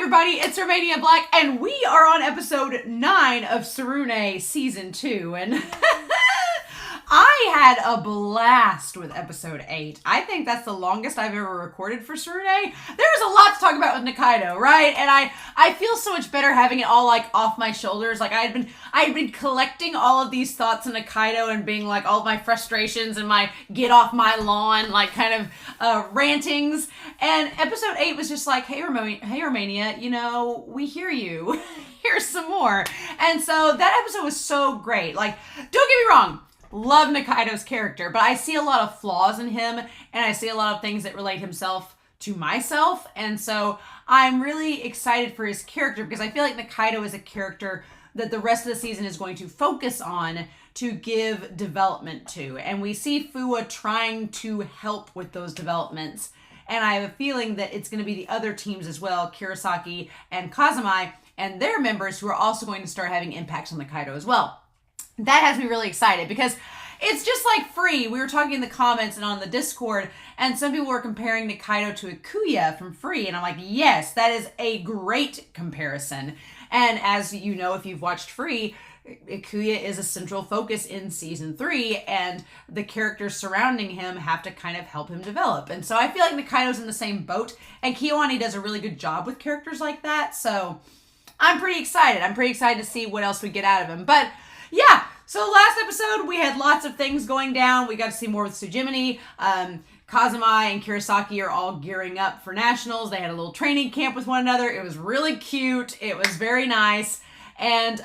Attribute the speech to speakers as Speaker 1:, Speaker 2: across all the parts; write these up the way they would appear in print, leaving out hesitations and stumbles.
Speaker 1: everybody, it's Romania Black, and we are on episode 9 of Tsurune Season 2, and I had a blast with episode 8. I think that's the longest I've ever recorded for Tsurune. There's a lot to talk about with Nikaido, right? And I feel so much better having it all, like, off my shoulders. Like, I had been collecting all of these thoughts in Nikaido and being, like, all of my frustrations and my get off my lawn, like, kind of rantings. And episode 8 was just like, hey, Romania, you know, we hear you. Here's some more. And so that episode was so great. Like, don't get me wrong. Love Nikaido's character, but I see a lot of flaws in him, and I see a lot of things that relate himself to myself, and so I'm really excited for his character because I feel like Nikaido is a character that the rest of the season is going to focus on to give development to, and we see Fuwa trying to help with those developments, and I have a feeling that it's going to be the other teams as well, Kurosaki and Kazumai, and their members who are also going to start having impacts on Nikaido as well. That has me really excited because it's just like Free. We were talking in the comments and on the Discord, and some people were comparing Nikaido to Ikuya from Free, and I'm like, yes, that is a great comparison. And as you know, if you've watched Free, Ikuya is a central focus in season 3, and the characters surrounding him have to kind of help him develop. And so I feel like Nikaido's in the same boat, and Kiyoani does a really good job with characters like that. So I'm pretty excited. I'm pretty excited to see what else we get out of him. But yeah, so last episode, we had lots of things going down. We got to see more with Tsujimini. Kazumai and Kurosaki are all gearing up for nationals. They had a little training camp with one another. It was really cute. It was very nice. And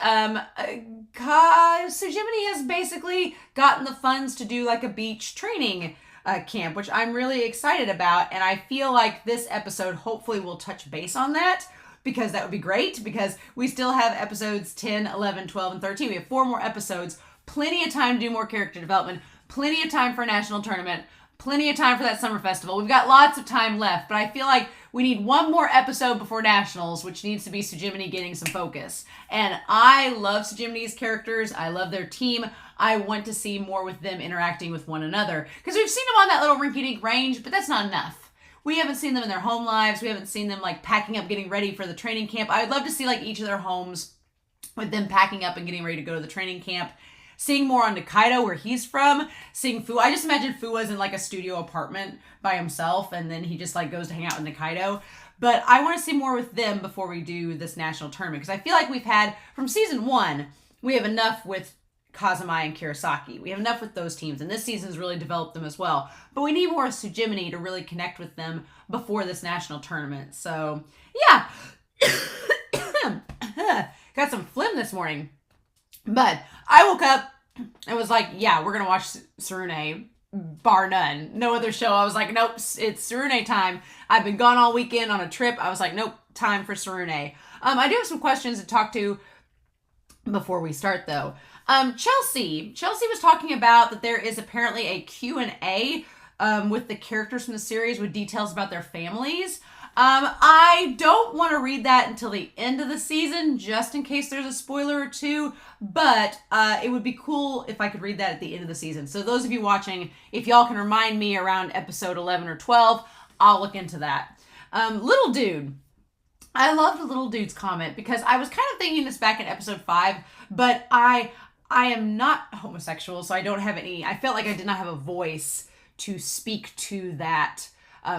Speaker 1: Tsujimini has basically gotten the funds to do like a beach training camp, which I'm really excited about. And I feel like this episode hopefully will touch base on that, because that would be great, because we still have episodes 10, 11, 12, and 13. We have 4 more episodes, plenty of time to do more character development, plenty of time for a national tournament, plenty of time for that summer festival. We've got lots of time left, but I feel like we need one more episode before nationals, which needs to be Tsujimini getting some focus. And I love Tsujimini's characters. I love their team. I want to see more with them interacting with one another, because we've seen them on that little rinky-dink range, but that's not enough. We haven't seen them in their home lives. We haven't seen them like packing up, getting ready for the training camp. I would love to see like each of their homes with them packing up and getting ready to go to the training camp. Seeing more on Nikaido, where he's from. Seeing Fuwa. I just imagine Fuwa's in like a studio apartment by himself, and then he just like goes to hang out with Nikaido. But I want to see more with them before we do this national tournament, because I feel like we've had, from season 1, we have enough with Kazumai and Kurosaki. We have enough with those teams, and this season's really developed them as well. But we need more Tsujimini to really connect with them before this national tournament. So, yeah. Got some phlegm this morning. But I woke up and was like, yeah, we're going to watch Tsurune, bar none. No other show. I was like, nope, it's Tsurune time. I've been gone all weekend on a trip. I was like, nope, time for Tsurune. I do have some questions to talk to before we start, though. Chelsea was talking about that there is apparently a Q&A with the characters from the series with details about their families. I don't want to read that until the end of the season, just in case there's a spoiler or two, but it would be cool if I could read that at the end of the season. So those of you watching, if y'all can remind me around episode 11 or 12, I'll look into that. Little Dude. I loved the Little Dude's comment, because I was kind of thinking this back in episode 5, but I am not homosexual, so I don't have any, I felt like I did not have a voice to speak to that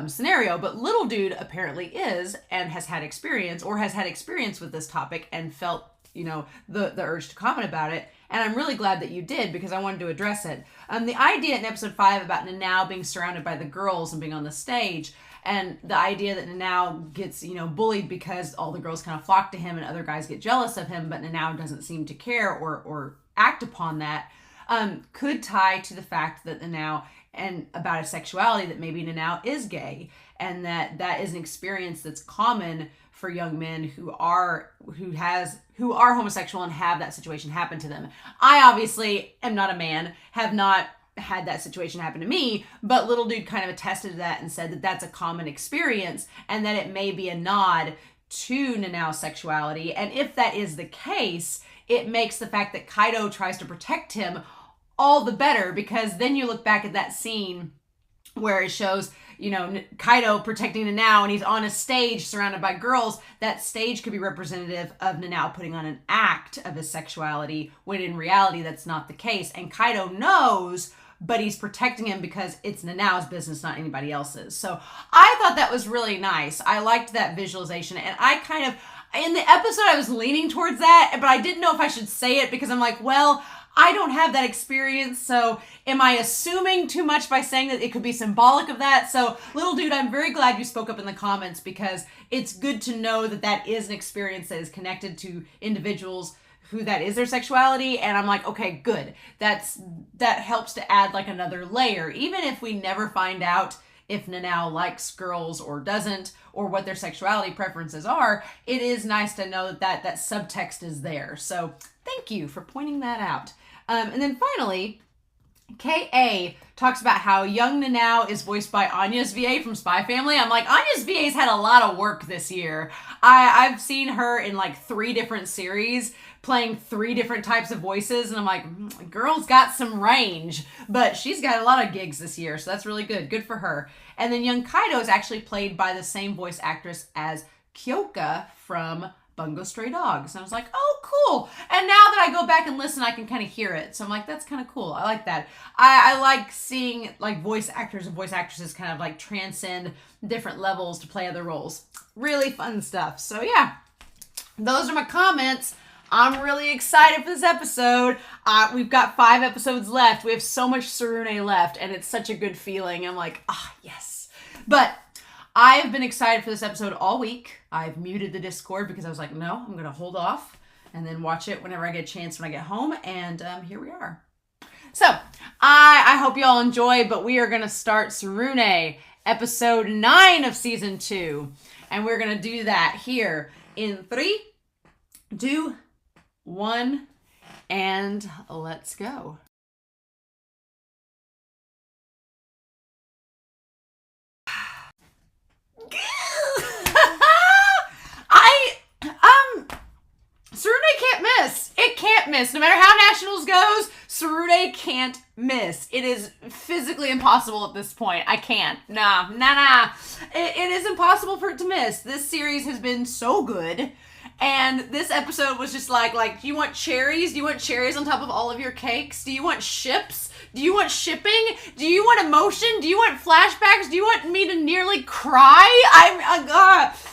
Speaker 1: scenario, but Little Dude apparently is, and has had experience with this topic, and felt, you know, the urge to comment about it, and I'm really glad that you did, because I wanted to address it. The idea in episode 5 about Nanao being surrounded by the girls and being on the stage, and the idea that Nanao gets, you know, bullied because all the girls kind of flock to him and other guys get jealous of him, but Nanao doesn't seem to care or act upon that, could tie to the fact that Nanao, and about his sexuality, that maybe Nanao is gay, and that is an experience that's common for young men who are homosexual and have that situation happen to them. I obviously am not a man, have not had that situation happen to me, but Little Dude kind of attested to that and said that that's a common experience, and that it may be a nod to Nanao's sexuality. And if that is the case, it makes the fact that Kaido tries to protect him all the better, because then you look back at that scene where it shows Kaido protecting Nanao, and he's on a stage surrounded by girls. That stage could be representative of Nanao putting on an act of his sexuality, when in reality that's not the case. And Kaido knows, but he's protecting him because it's Nanao's business, not anybody else's. So I thought that was really nice. I liked that visualization, and I kind of, in the episode, I was leaning towards that, but I didn't know if I should say it because I'm like, well, I don't have that experience, so am I assuming too much by saying that it could be symbolic of that? So, little dude, I'm very glad you spoke up in the comments, because it's good to know that that is an experience that is connected to individuals who that is their sexuality, and I'm like, okay, good. That helps to add like another layer, even if we never find out if Nanao likes girls or doesn't, or what their sexuality preferences are. It is nice to know that subtext is there. So thank you for pointing that out. And then finally, K.A. talks about how young Nanao is voiced by Anya's VA from Spy Family. I'm like, Anya's VA's had a lot of work this year. I've seen her in like 3 different series, playing 3 different types of voices, and I'm like, girl's got some range, but she's got a lot of gigs this year, so that's really good. Good for her. And then young Kaido is actually played by the same voice actress as Kyoka from Bungo Stray Dogs. And I was like, oh, cool. And now that I go back and listen, I can kind of hear it. So I'm like, that's kind of cool. I like that. I like seeing like voice actors and voice actresses kind of like transcend different levels to play other roles. Really fun stuff. So yeah, those are my comments. I'm really excited for this episode. We've got 5 episodes left. We have so much Tsurune left, and it's such a good feeling. I'm like, yes. But I've been excited for this episode all week. I've muted the Discord because I was like, no, I'm going to hold off and then watch it whenever I get a chance when I get home. And here we are. So I hope you all enjoy, but we are going to start Tsurune, episode 9 of season 2. And we're going to do that here in 3, 2, 1, and let's go. Tsurune can't miss. It can't miss. No matter how Nationals goes, Tsurune can't miss. It is physically impossible at this point. I can't. Nah. It is impossible for it to miss. This series has been so good. And this episode was just like, do you want cherries? Do you want cherries on top of all of your cakes? Do you want ships? Do you want shipping? Do you want emotion? Do you want flashbacks? Do you want me to nearly cry?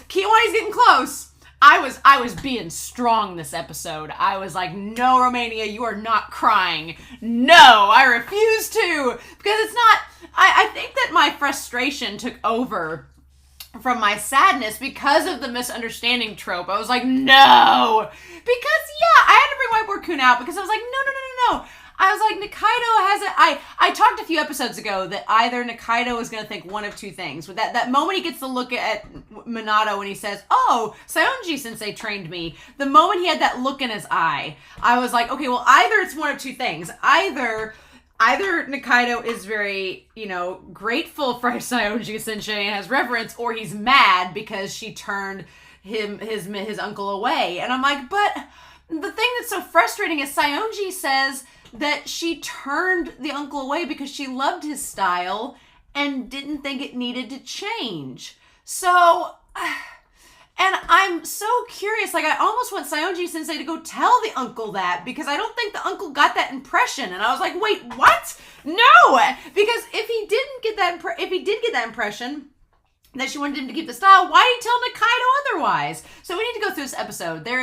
Speaker 1: Kiwani's getting close. I was being strong this episode. I was like, no, Romania, you are not crying. No, I refuse to. Because it's not, I think that my frustration took over from my sadness because of the misunderstanding trope. I was like, no. Because, yeah, I had to bring my White Kun out because I was like, no. I was like, Nikaido has it. I talked a few episodes ago that either Nikaido is going to think one of 2 things. With that moment he gets to look at Minato when he says, oh, Saionji sensei trained me. The moment he had that look in his eye, I was like, okay, well, either it's one of 2 things. Either Nikaido is very, grateful for Saionji sensei and has reverence, or he's mad because she turned his uncle away. And I'm like, but the thing that's so frustrating is Saionji says that she turned the uncle away because she loved his style and didn't think it needed to change. So, and I'm so curious, I almost want Saionji sensei to go tell the uncle that, because I don't think the uncle got that impression. And I was like, wait, what? No! Because if he did get that impression that she wanted him to keep the style, why did he tell Nikaido otherwise? So we need to go through this episode. There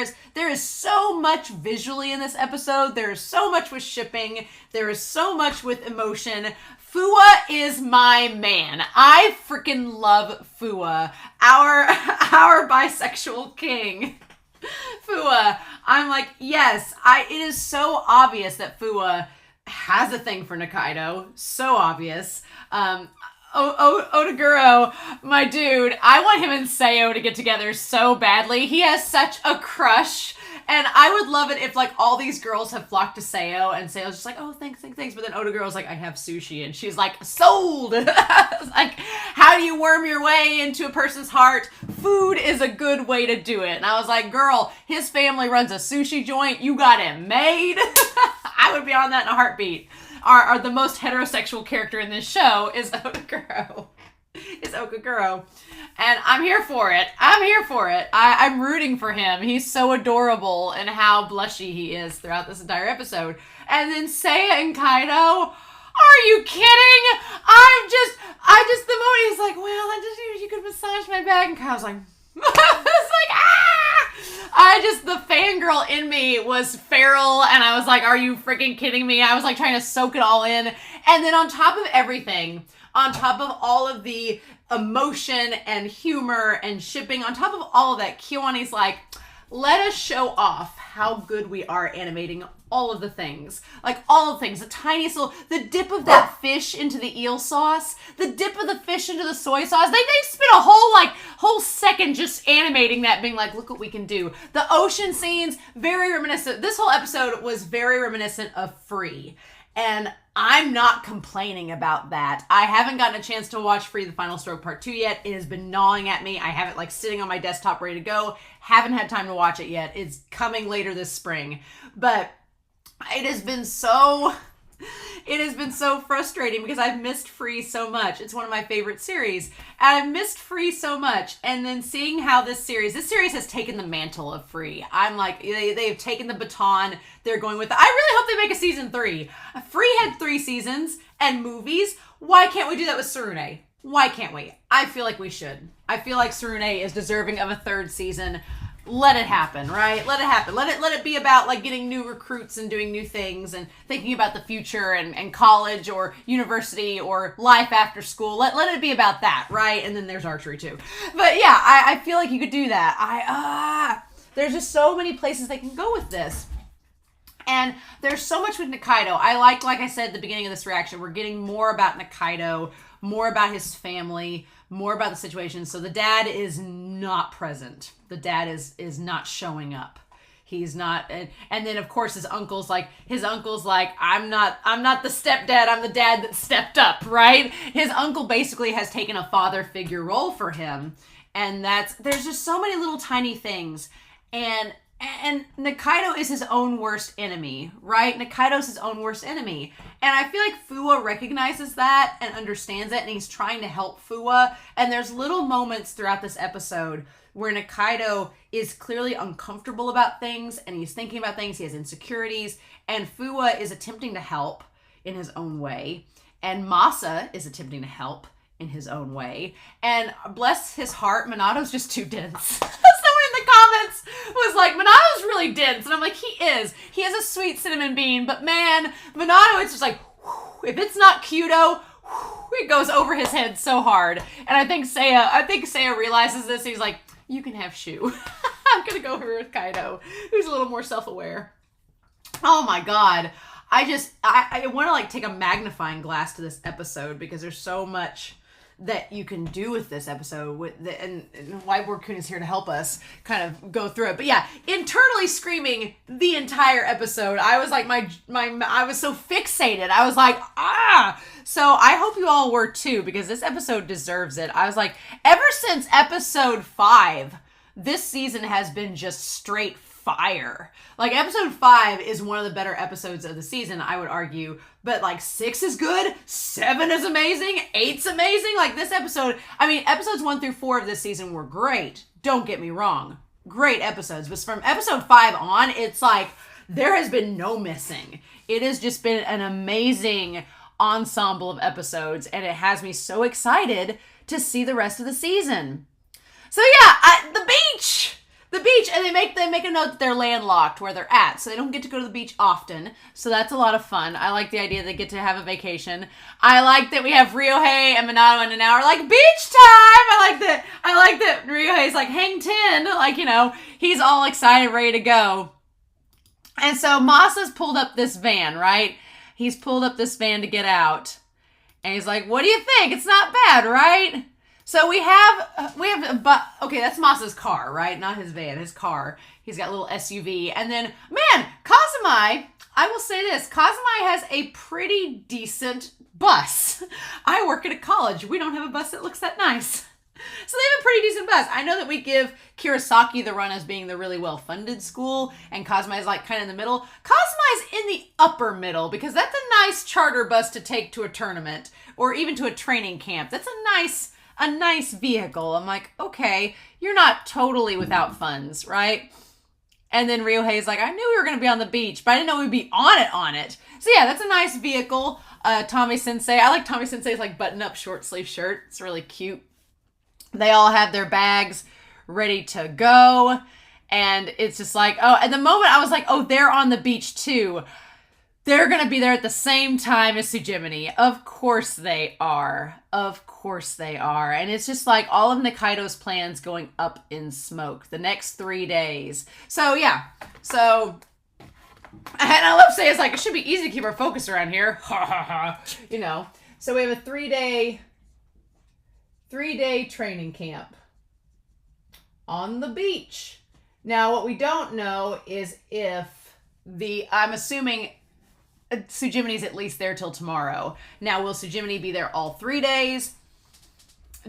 Speaker 1: is so much visually in this episode. There is so much with shipping. There is so much with emotion. Fua is my man. I freaking love Fua. Our bisexual king. Fua. I'm like, yes, it is so obvious that Fua has a thing for Nikaido. So obvious. Otaguro, my dude, I want him and Sayo to get together so badly. He has such a crush, and I would love it if, all these girls have flocked to Sayo, and Sayo's just like, oh, thanks, but then Otaguro's like, I have sushi, and she's like, sold! It's like, how do you worm your way into a person's heart? Food is a good way to do it. And I was like, girl, his family runs a sushi joint, you got it made? I would be on that in a heartbeat. The most heterosexual character in this show is Otaguro. It's Okaguro. And I'm here for it. I'm here for it. I'm rooting for him. He's so adorable and how blushy he is throughout this entire episode. And then Seiya and Kaido, are you kidding? The moment he's like, well, I just wish you could massage my back. And Kaido's like, it's like, the fangirl in me was feral, and I was like, are you freaking kidding me? I was like trying to soak it all in. And then on top of everything, on top of all of the emotion and humor and shipping, on top of all of that, Kiwani's like, let us show off how good we are animating all of the things. Like, all of the things. The tiniest little, the dip of that fish into the eel sauce, the dip of the fish into the soy sauce. They spent a whole second just animating that, being like, look what we can do. The ocean scenes, very reminiscent. This whole episode was very reminiscent of Free. And I'm not complaining about that. I haven't gotten a chance to watch Free the Final Stroke Part 2 yet. It has been gnawing at me. I have it like sitting on my desktop ready to go. Haven't had time to watch it yet. It's coming later this spring. But it has been so frustrating because I've missed Free so much. It's one of my favorite series. And I've missed Free so much. And then seeing how this series has taken the mantle of Free. I'm like, they've taken the baton. They're going with it. I really hope they make a season 3. Free had 3 seasons and movies. Why can't we do that with Tsurune? Why can't we? I feel like we should. I feel like Tsurune is deserving of a 3rd season. Let it happen, right? Let it happen. Let it be about like getting new recruits and doing new things and thinking about the future and college or university or life after school. Let it be about that, right? And then there's archery too. But yeah, I feel like you could do that. There's just so many places they can go with this. And there's so much with Nikaido. Like I said at the beginning of this reaction, we're getting more about Nikaido, more about his family, more about the situation. So the dad is not present. The dad is not showing up. He's not, and then of course his uncle's like, I'm not the stepdad, I'm the dad that stepped up, right? His uncle basically has taken a father figure role for him. And there's just so many little tiny things. And Nikaido is his own worst enemy, right? Nikaido's his own worst enemy. And I feel like Fuwa recognizes that and understands it, and he's trying to help Fuwa. And there's little moments throughout this episode where Nikaido is clearly uncomfortable about things, and he's thinking about things, he has insecurities, and Fuwa is attempting to help in his own way. And Masa is attempting to help in his own way. And bless his heart, Minato's just too dense. Comments was like, Minato's really dense, and I'm like, he is. He has a sweet cinnamon bean, but man, Minato, it's just like, whew, if it's not Kyudo, it goes over his head so hard. And I think Seiya realizes this. He's like, you can have Shu. I'm gonna go over with Kaido, who's a little more self-aware. Oh my god, I want to like take a magnifying glass to this episode because there's so much that you can do with this episode and Whiteboard Kun is here to help us kind of go through it. But yeah, internally screaming the entire episode. I was like, I was so fixated. I was like, So I hope you all were too, because this episode deserves it. I was like, ever since episode 5, this season has been just straight fire. Like, episode 5 is one of the better episodes of the season, I would argue. But like 6 is good, 7 is amazing, 8's amazing. Like this episode, I mean, episodes 1 through 4 of this season were great. Don't get me wrong. Great episodes. But from episode 5 on, it's like there has been no missing. It has just been an amazing ensemble of episodes, and it has me so excited to see the rest of the season. So yeah, the beach, and they make a note that they're landlocked where they're at, so they don't get to go to the beach often. So that's a lot of fun. I like the idea they get to have a vacation. I like that we have Ryohei and Minato and Nanao are like, beach time! I like that Ryohei's like, hang 10, like, you know, he's all excited, ready to go. And so Masa's pulled up this van, right? He's pulled up this van to get out. And he's like, what do you think? It's not bad, right? So we have, okay, that's Masa's car, right? Not his van, his car. He's got a little SUV. And then, man, Kazumai, I will say this, Kazumai has a pretty decent bus. I work at a college. We don't have a bus that looks that nice. So they have a pretty decent bus. I know that we give Kurosaki the run as being the really well-funded school, and Kazumai is like kind of in the middle. Kazumai's in the upper middle, because that's a nice charter bus to take to a tournament, or even to a training camp. That's a nice a nice vehicle. I'm like, okay, you're not totally without funds, right? And then Ryohei's like, I knew we were going to be on the beach, but I didn't know we'd be on it. So yeah, that's a nice vehicle. Tommy Sensei. I like Tommy Sensei's like button-up short sleeve shirt. It's really cute. They all have their bags ready to go. And it's just like, oh, at the moment I was like, oh, they're on the beach too. They're going to be there at the same time as Tsujimini. Of course they are. Of course they are. And it's just like all of Nikaido's plans going up in smoke the next 3 days. So, yeah. So, and I love saying it's like, it should be easy to keep our focus around here. Ha ha ha. You know. So we have a 3-day training camp on the beach. Now, what we don't know is if I'm assuming Tsujimini's at least there till tomorrow. Now, will Tsujimini be there all 3 days?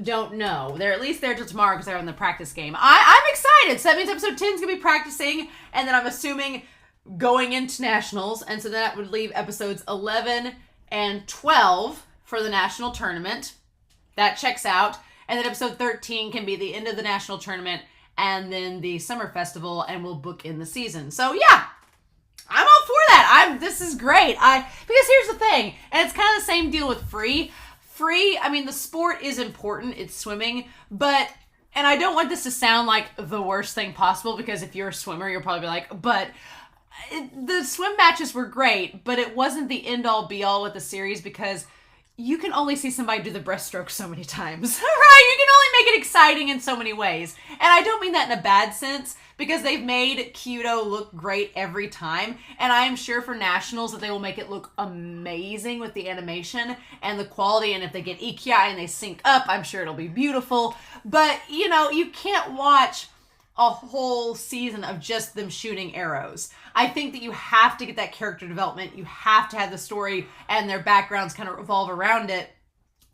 Speaker 1: Don't know. They're at least there till tomorrow because they're in the practice game. I'm excited. So that means episode 10 is going to be practicing, and then I'm assuming going into nationals, and so that would leave episodes 11 and 12 for the national tournament. That checks out. And then episode 13 can be the end of the national tournament and then the summer festival, and we'll book in the season. So, yeah. I'm all for that. This is great. Because here's the thing, and it's kind of the same deal with free. Free, I mean, the sport is important. It's swimming, and I don't want this to sound like the worst thing possible, because if you're a swimmer, you'll probably be like, the swim matches were great, but it wasn't the end-all be-all with the series, because you can only see somebody do the breaststroke so many times, right? You can only make it exciting in so many ways. And I don't mean that in a bad sense, because they've made Kyudo look great every time. And I am sure for nationals that they will make it look amazing with the animation and the quality. And if they get Ikiai and they sync up, I'm sure it'll be beautiful. But, you know, you can't watch a whole season of just them shooting arrows. I think that you have to get that character development. You have to have the story and their backgrounds kind of revolve around it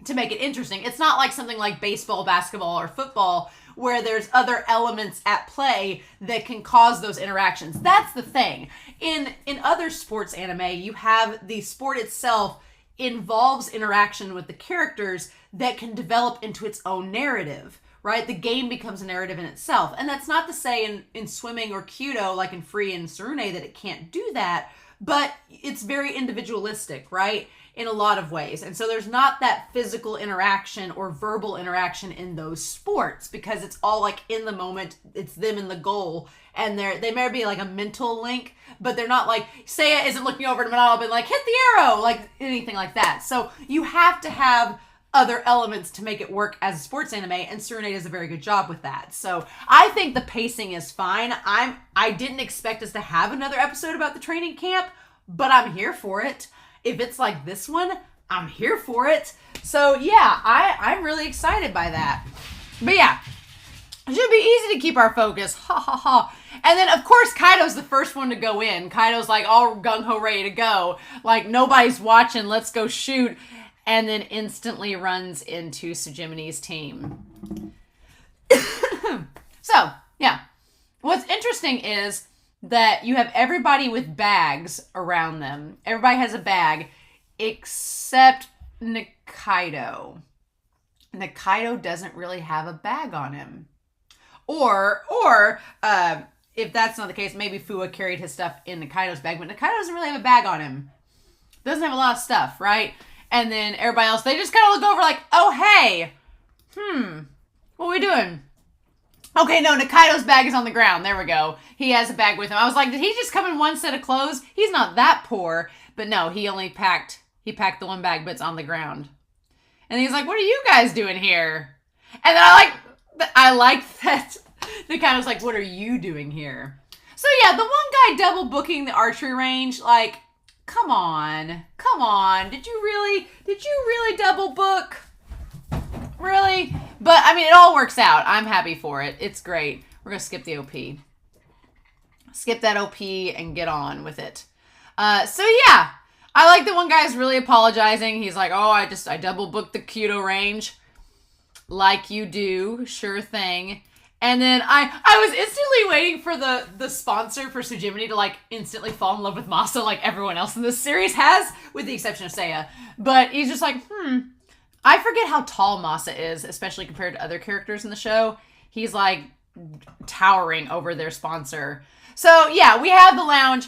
Speaker 1: to make it interesting. It's not like something like baseball, basketball, or football where there's other elements at play that can cause those interactions. That's the thing. In other sports anime, you have the sport itself involves interaction with the characters that can develop into its own narrative. Right? The game becomes a narrative in itself. And that's not to say in swimming or Kyudo, like in Free and Tsurune, that it can't do that, but it's very individualistic, right? In a lot of ways. And so there's not that physical interaction or verbal interaction in those sports, because it's all like in the moment, it's them in the goal, and they may be like a mental link, but they're not like, Seiya isn't looking over to Manalo and like, hit the arrow, like anything like that. So you have to have other elements to make it work as a sports anime, and Tsurune does a very good job with that. So I think the pacing is fine. I didn't expect us to have another episode about the training camp, but I'm here for it. If it's like this one, I'm here for it. So yeah, I'm really excited by that. But yeah, it should be easy to keep our focus. Ha ha ha. And then, of course, Kaido's the first one to go in. Kaido's like all gung-ho ready to go. Like, nobody's watching, let's go shoot. And then instantly runs into Tsujimini's team. So, yeah. What's interesting is that you have everybody with bags around them. Everybody has a bag except Nikaido. Nikaido doesn't really have a bag on him. Or if that's not the case, maybe Fua carried his stuff in Nikaido's bag, but Nikaido doesn't really have a bag on him. Doesn't have a lot of stuff, right? And then everybody else, they just kind of look over like, oh, hey, what are we doing? Okay, no, Nikaido's bag is on the ground. There we go. He has a bag with him. I was like, did he just come in one set of clothes? He's not that poor. But no, he packed the one bag, but it's on the ground. And he's like, what are you guys doing here? And then I like that Nikaido's like, what are you doing here? So yeah, the one guy double booking the archery range, like, come on. Did you really double book? Really? But, I mean, it all works out. I'm happy for it. It's great. We're going to skip the OP. Skip that OP and get on with it. So, yeah. I like that one guy's really apologizing. He's like, oh, I double booked the Kyudo range. Like you do. Sure thing. And then I was instantly waiting for the sponsor for Tsujimini to like instantly fall in love with Masa like everyone else in this series has, with the exception of Seiya. But he's just like, I forget how tall Masa is, especially compared to other characters in the show. He's like towering over their sponsor. So yeah, we have the lounge.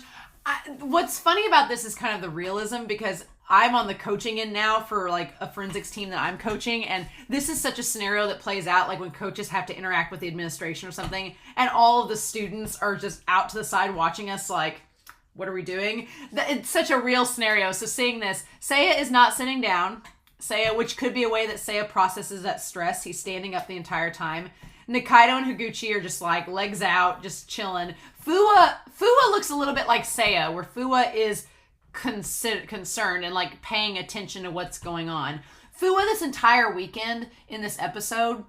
Speaker 1: What's funny about this is kind of the realism, because I'm on the coaching end now for like a forensics team that I'm coaching, and this is such a scenario that plays out like when coaches have to interact with the administration or something, and all of the students are just out to the side watching us like, what are we doing? It's such a real scenario. So seeing this, Seiya is not sitting down. Seiya, which could be a way that Seiya processes that stress. He's standing up the entire time. Nikaido and Higuchi are just like legs out, just chilling. Fuwa looks a little bit like Seiya, where Fuwa is concerned and like paying attention to what's going on. Fuwa, this entire weekend in this episode,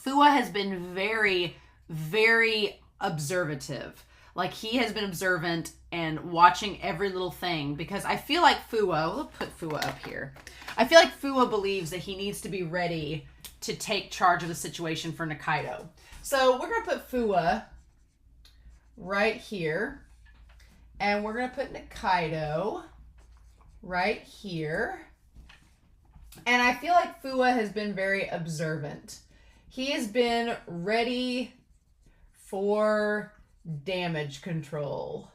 Speaker 1: Fuwa has been very, very observative. Like, he has been observant and watching every little thing, because I feel like Fuwa, we'll put Fuwa up here. I feel like Fuwa believes that he needs to be ready to take charge of the situation for Nikaido. So we're going to put Fuwa right here. And we're going to put Nikaido right here. And I feel like Fuwa has been very observant. He has been ready for damage control.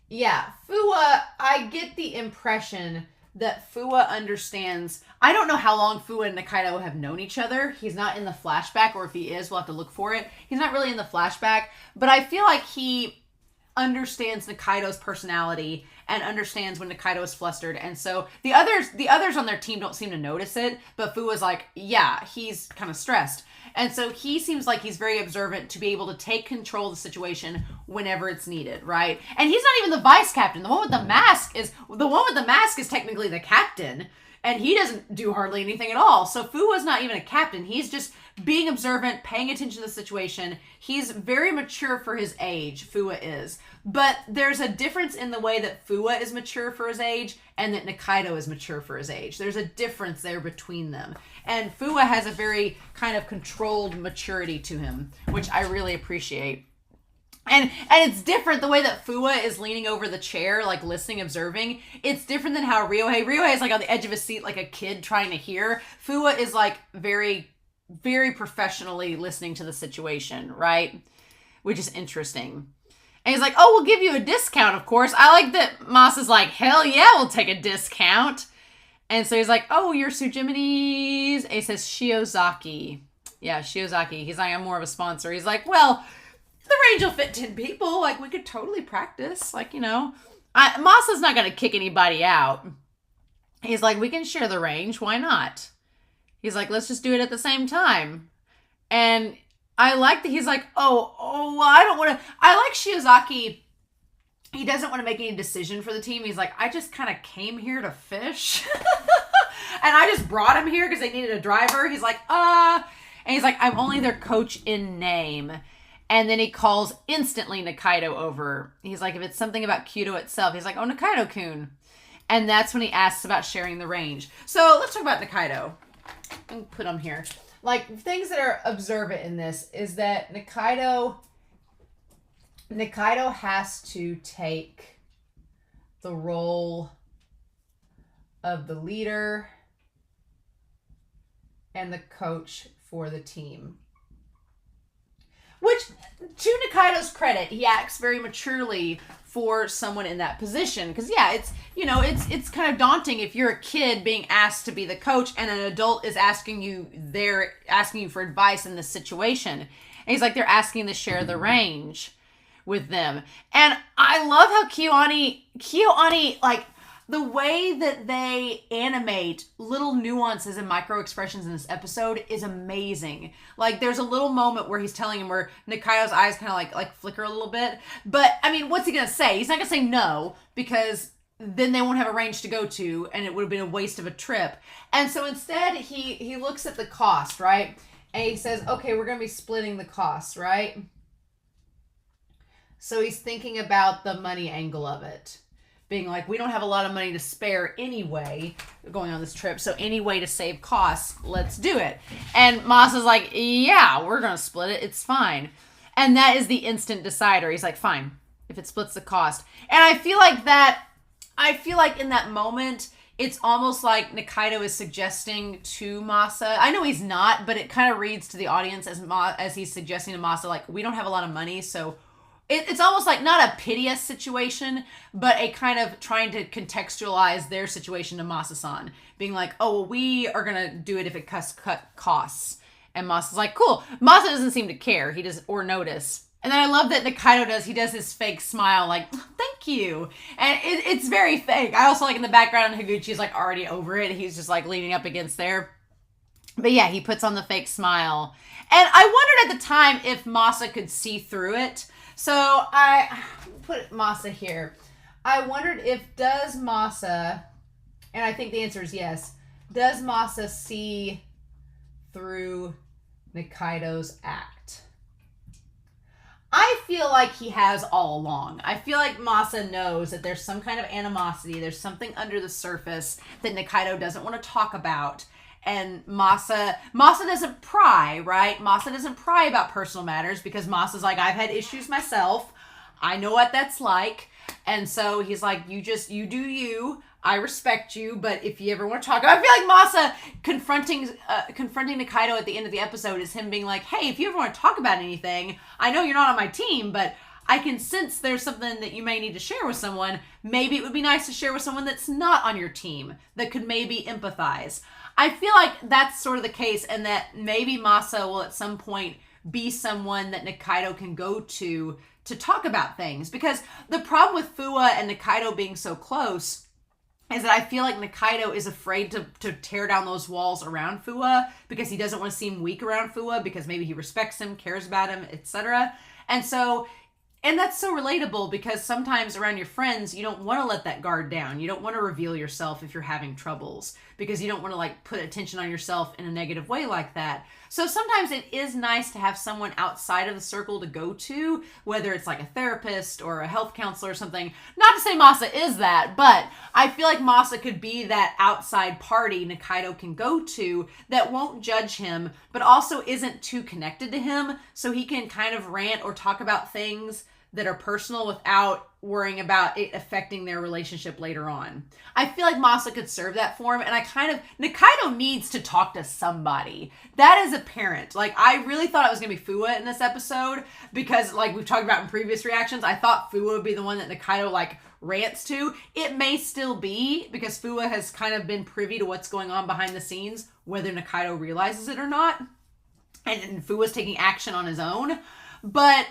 Speaker 1: Yeah, Fuwa, I get the impression that Fuwa understands. I don't know how long Fuwa and Nikaido have known each other. He's not in the flashback, or if he is, we'll have to look for it. He's not really in the flashback, but I feel like he understands Nikaido's personality and understands when Nikaido is flustered. And so the others on their team don't seem to notice it, but Fuwa's like, yeah, he's kind of stressed. And so he seems like he's very observant to be able to take control of the situation whenever it's needed, right? And he's not even the vice captain. The one with the mask is technically the captain, and he doesn't do hardly anything at all. So Fuwa's not even a captain. He's just being observant, paying attention to the situation. He's very mature for his age, Fuwa is. But there's a difference in the way that Fuwa is mature for his age and that Nikaido is mature for his age. There's a difference there between them. And Fuwa has a very kind of controlled maturity to him, which I really appreciate. And it's different the way that Fuwa is leaning over the chair, like listening, observing. It's different than how Ryohei is like on the edge of his seat like a kid trying to hear. Fuwa is like very, very professionally listening to the situation, right? Which is interesting. And he's like, oh, we'll give you a discount, of course. I like that Masa's like, hell yeah, we'll take a discount. And so he's like, oh, you're Tsujiminis. And he says Shiozaki. Yeah, Shiozaki. He's like, I'm more of a sponsor. He's like, well, the range will fit 10 people. Like, we could totally practice. Like, you know, Masa's not going to kick anybody out. He's like, we can share the range. Why not? He's like, let's just do it at the same time. And I like that he's like, well, I don't want to. I like Shiozaki. He doesn't want to make any decision for the team. He's like, I just kind of came here to fish. And I just brought him here because they needed a driver. He's like, And he's like, I'm only their coach in name. And then he calls instantly Nikaido over. He's like, if it's something about Kyudo itself, he's like, oh, Nikaido-kun. And that's when he asks about sharing the range. So let's talk about Nikaido. I'll put him here. Like, things that are observant in this is that Nikaido has to take the role of the leader and the coach for the team. Which, to Nikaido's credit, he acts very maturely for someone in that position. Because, yeah, it's kind of daunting if you're a kid being asked to be the coach and an adult is asking you for advice in this situation. And he's like, they're asking to share the range with them. And I love how KyoAni, like, the way that they animate little nuances and micro expressions in this episode is amazing. Like, there's a little moment where he's telling him where Nikaido's eyes kind of like flicker a little bit. But, I mean, what's he going to say? He's not going to say no, because then they won't have a range to go to, and it would have been a waste of a trip. And so instead, he looks at the cost, right? And he says, okay, we're going to be splitting the cost, right? So he's thinking about the money angle of it. Being like, we don't have a lot of money to spare anyway going on this trip, so any way to save costs, let's do it. And Masa's like, yeah, we're going to split it. It's fine. And that is the instant decider. He's like, fine, if it splits the cost. And I feel like in that moment, it's almost like Nikaido is suggesting to Masa. I know he's not, but it kind of reads to the audience as he's suggesting to Masa, like, we don't have a lot of money, so it's almost like not a piteous situation, but a kind of trying to contextualize their situation to Masa-san, being like, oh, well, we are going to do it if it cut costs. And Masa's like, cool. Masa doesn't seem to care. He does, or notice. And then I love that Nikaido does his fake smile, like, thank you. And it's very fake. I also like in the background, Higuchi's like already over it. He's just like leaning up against there. But yeah, he puts on the fake smile. And I wondered at the time if Masa could see through it. So I put Masa here. I wondered does Masa, and I think the answer is yes, does Masa see through Nikaido's act? I feel like he has all along. I feel like Masa knows that there's some kind of animosity. There's something under the surface that Nikaido doesn't want to talk about. And Masa doesn't pry, right? Masa doesn't pry about personal matters because Masa's like, I've had issues myself. I know what that's like. And so he's like, you do you. I respect you, but if you ever want to talk, I feel like Masa confronting Nikaido at the end of the episode is him being like, hey, if you ever want to talk about anything, I know you're not on my team, but I can sense there's something that you may need to share with someone. Maybe it would be nice to share with someone that's not on your team that could maybe empathize. I feel like that's sort of the case, and that maybe Masa will at some point be someone that Nikaido can go to talk about things. Because the problem with Fua and Nikaido being so close is that I feel like Nikaido is afraid to tear down those walls around Fua because he doesn't want to seem weak around Fua because maybe he respects him, cares about him, etc. And that's so relatable because sometimes around your friends, you don't want to let that guard down. You don't want to reveal yourself if you're having troubles because you don't want to like put attention on yourself in a negative way like that. So sometimes it is nice to have someone outside of the circle to go to, whether it's like a therapist or a health counselor or something. Not to say Masa is that, but I feel like Masa could be that outside party Nikaido can go to that won't judge him, but also isn't too connected to him, so he can kind of rant or talk about things that are personal without worrying about it affecting their relationship later on. I feel like Masa could serve that for him, and Nikaido needs to talk to somebody. That is apparent. Like, I really thought it was going to be Fua in this episode, because, like we've talked about in previous reactions, I thought Fua would be the one that Nikaido, like, rants to. It may still be, because Fua has kind of been privy to what's going on behind the scenes, whether Nikaido realizes it or not, and Fua's taking action on his own, but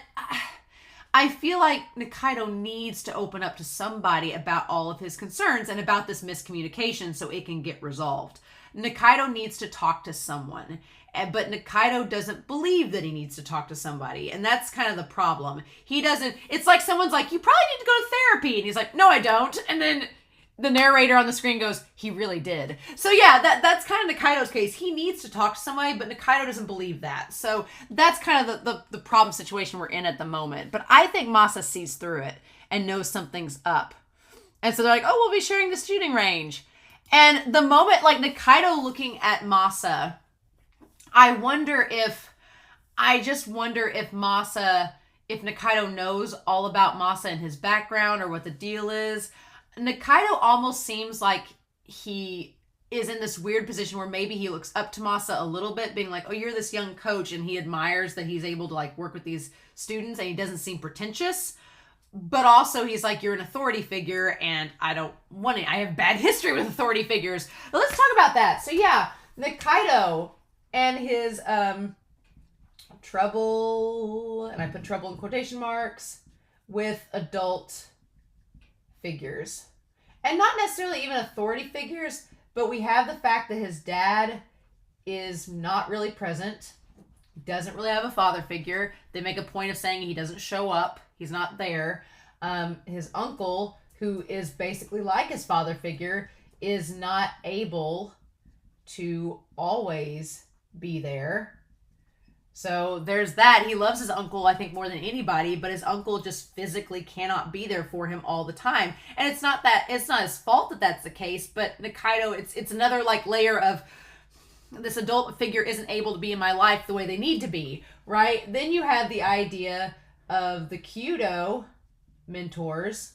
Speaker 1: I feel like Nikaido needs to open up to somebody about all of his concerns and about this miscommunication so it can get resolved. Nikaido needs to talk to someone, but Nikaido doesn't believe that he needs to talk to somebody, and that's kind of the problem. It's like someone's like, you probably need to go to therapy, and he's like, no, I don't, and then the narrator on the screen goes, he really did. So yeah, that's kind of Nikaido's case. He needs to talk to somebody, but Nikaido doesn't believe that. So that's kind of the problem situation we're in at the moment. But I think Masa sees through it and knows something's up. And so they're like, oh, we'll be sharing the shooting range. And the moment, like Nikaido looking at Masa, I just wonder if Nikaido knows all about Masa and his background or what the deal is. Nikaido almost seems like he is in this weird position where maybe he looks up to Masa a little bit, being like, oh, you're this young coach, and he admires that he's able to like work with these students and he doesn't seem pretentious. But also he's like, you're an authority figure and I have bad history with authority figures. But let's talk about that. So yeah, Nikaido and his trouble, and I put trouble in quotation marks, with adult figures. And not necessarily even authority figures, but we have the fact that his dad is not really present. He doesn't really have a father figure. They make a point of saying he doesn't show up. He's not there. His uncle, who is basically like his father figure, is not able to always be there. So there's that. He loves his uncle, I think, more than anybody, but his uncle just physically cannot be there for him all the time. And it's not his fault that that's the case, but Nikaido, it's another like layer of this adult figure isn't able to be in my life the way they need to be, right? Then you have the idea of the Kyudo mentors,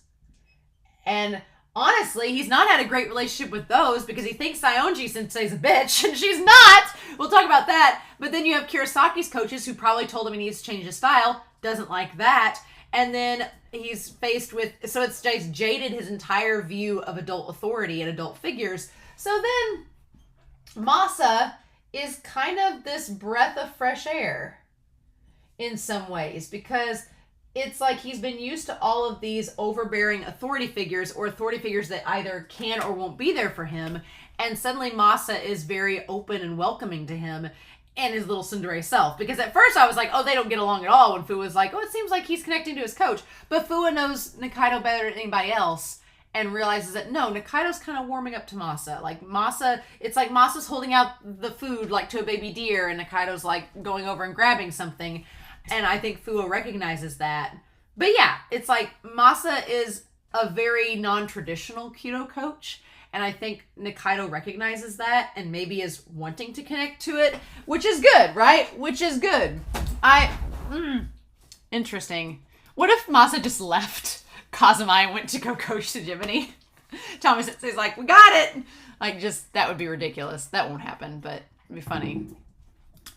Speaker 1: and honestly, he's not had a great relationship with those because he thinks Saionji Sensei's a bitch, and she's not. We'll talk about that. But then you have Kirasaki's coaches who probably told him he needs to change his style, doesn't like that. And then he's faced with, so it's just jaded his entire view of adult authority and adult figures. So then Masa is kind of this breath of fresh air in some ways, because it's like he's been used to all of these overbearing authority figures or authority figures that either can or won't be there for him. And suddenly Masa is very open and welcoming to him and his little tsundere self. Because at first I was like, oh, they don't get along at all, when Fu was like, oh, it seems like he's connecting to his coach. But Fu knows Nikaido better than anybody else and realizes that, no, Nikaido's kind of warming up to Masa. Like, Masa, it's like Masa's holding out the food, like, to a baby deer, and Nikaido's, like, going over and grabbing something. And I think Fuo recognizes that. But yeah, it's like Masa is a very non-traditional Kyudo coach. And I think Nikaido recognizes that and maybe is wanting to connect to it, which is good, right? Which is good. Interesting. What if Masa just left Kazuma and went to go coach Tsujimini? Tommy Sensei's like, we got it! Like, just, that would be ridiculous. That won't happen, but it'd be funny. And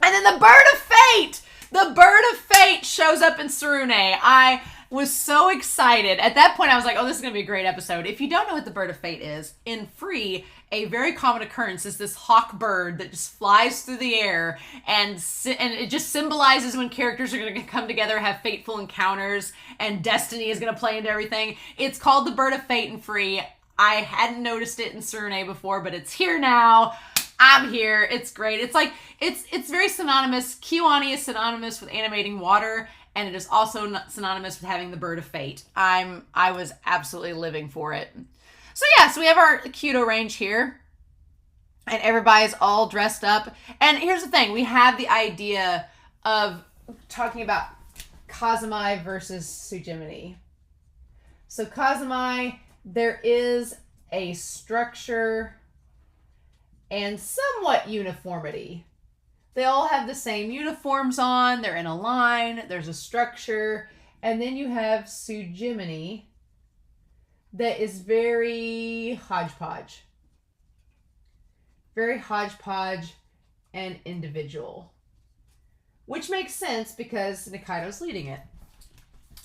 Speaker 1: then the Bird of Fate! The Bird of Fate shows up in Tsurune. I was so excited. At that point, I was like, oh, this is going to be a great episode. If you don't know what the Bird of Fate is, in Free, a very common occurrence is this hawk bird that just flies through the air, and it just symbolizes when characters are going to come together, have fateful encounters, and destiny is going to play into everything. It's called the Bird of Fate in Free. I hadn't noticed it in Tsurune before, but it's here now. I'm here. It's great. It's like, it's very synonymous. Kiwani is synonymous with animating water, and it is also synonymous with having the Bird of Fate. I was absolutely living for it. So yeah, so we have our Kyudo range here, and everybody's all dressed up. And here's the thing. We have the idea of talking about Kazumai versus Tsujimini. So Kazumai, there is a structure and somewhat uniformity. They all have the same uniforms on. They're in a line. There's a structure. And then you have Tsujimini that is very hodgepodge. Very hodgepodge and individual. Which makes sense because Nikaido's leading it.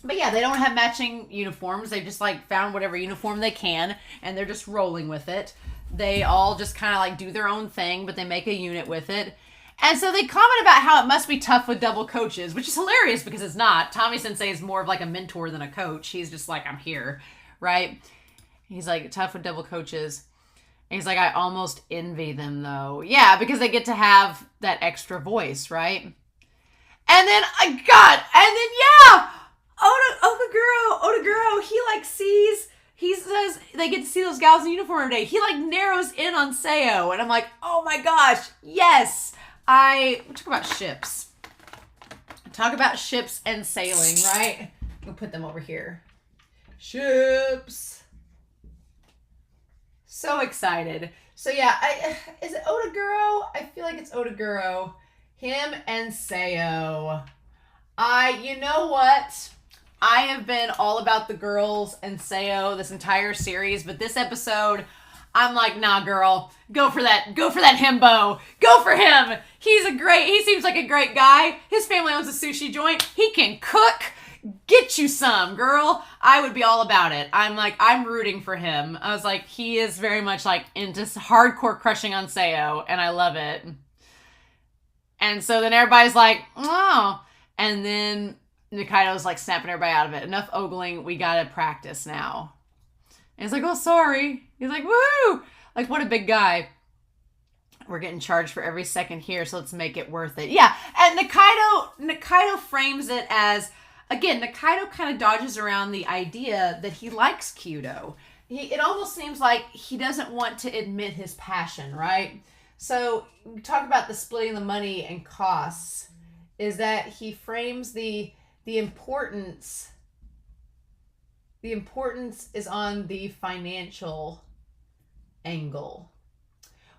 Speaker 1: But yeah, they don't have matching uniforms. They've just like found whatever uniform they can, and they're just rolling with it. They all just kind of like do their own thing, but they make a unit with it. And so they comment about how it must be tough with double coaches, which is hilarious because it's not. Tommy Sensei is more of like a mentor than a coach. He's just like, I'm here, right? He's like, tough with double coaches. And he's like, I almost envy them though. Yeah, because they get to have that extra voice, right? And then, yeah! Odaguro, he like sees, he says they get to see those gals in uniform every day. He like narrows in on Seo, and I'm like, oh my gosh, yes! Talk about ships. Talk about ships and sailing, right? We'll put them over here. Ships. So excited. So yeah, is it Odaguro? I feel like it's Odaguro. Him and Seo. You know what? I have been all about the girls and Seo this entire series, but this episode, I'm like, nah, girl, go for that himbo. Go for him. He seems like a great guy. His family owns a sushi joint. He can cook. Get you some, girl. I would be all about it. I'm rooting for him. I was like, he is very much like into hardcore crushing on Seo, and I love it. And so then everybody's like, oh. And then Nikaido's like snapping everybody out of it. Enough ogling. We gotta practice now. And he's like, oh, sorry. He's like, woo! Like, what a big guy. We're getting charged for every second here, so let's make it worth it. Yeah, and Nikaido frames it as, again, Nikaido kind of dodges around the idea that he likes Kyudo. It almost seems like he doesn't want to admit his passion, right? So we talk about the splitting the money and costs, is that he frames the importance. The importance is on the financial angle,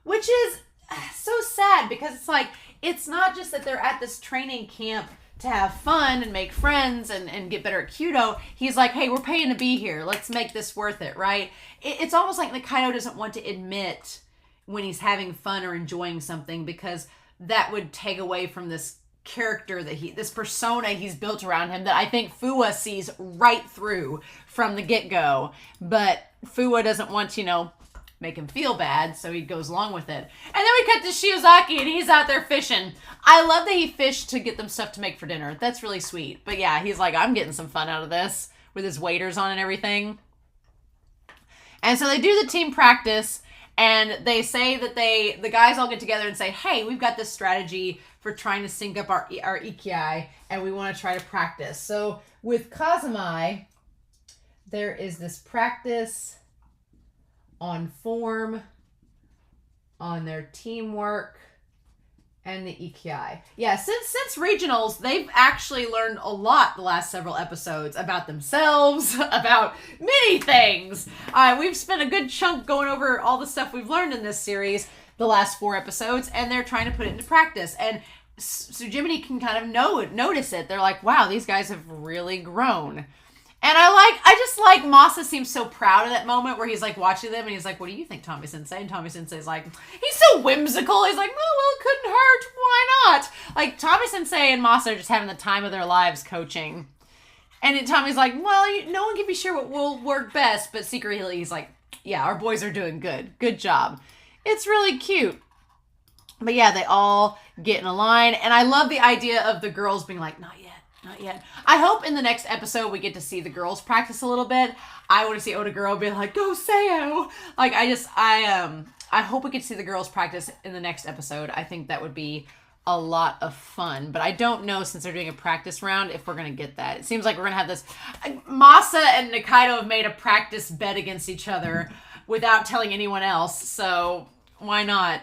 Speaker 1: which is so sad because it's like, it's not just that they're at this training camp to have fun and make friends and get better at Kyudo, he's like, hey, we're paying to be here. Let's make this worth it, right? It's almost like Nikaido doesn't want to admit when he's having fun or enjoying something, because that would take away from this character this persona he's built around him that I think Fuwa sees right through from the get-go. But Fuwa doesn't want to, make him feel bad, so he goes along with it. And then we cut to Shiozaki, and he's out there fishing. I love that he fished to get them stuff to make for dinner. That's really sweet. But yeah, he's like, I'm getting some fun out of this, with his waders on and everything. And so they do the team practice, and they say that the guys all get together and say, hey, we've got this strategy for trying to sync up our Ikiai, and we want to try to practice. So with Kazumai, there is this practice on form, on their teamwork, and the Ikiai. Yeah, since regionals, they've actually learned a lot the last several episodes about themselves, about many things. We've spent a good chunk going over all the stuff we've learned in this series the last 4 episodes, and they're trying to put it into practice. And Jiminy can kind of notice it. They're like, wow, these guys have really grown. And I just like Masa seems so proud of that moment where he's like watching them and he's like, what do you think, Tommy Sensei? And Tommy Sensei's like, he's so whimsical. He's like, oh, well, it couldn't hurt. Why not? Like, Tommy Sensei and Masa are just having the time of their lives coaching. And Tommy's like, well, no one can be sure what will work best. But secretly he's like, yeah, our boys are doing good. Good job. It's really cute. But yeah, they all get in a line. And I love the idea of the girls being like, not yet. Not yet. I hope in the next episode we get to see the girls practice a little bit. I want to see Otaguro be like, go Sayo. Like, I hope we get to see the girls practice in the next episode. I think that would be a lot of fun. But I don't know, since they're doing a practice round, if we're going to get that. It seems like we're going to have this. Masa and Nikaido have made a practice bet against each other without telling anyone else. So why not?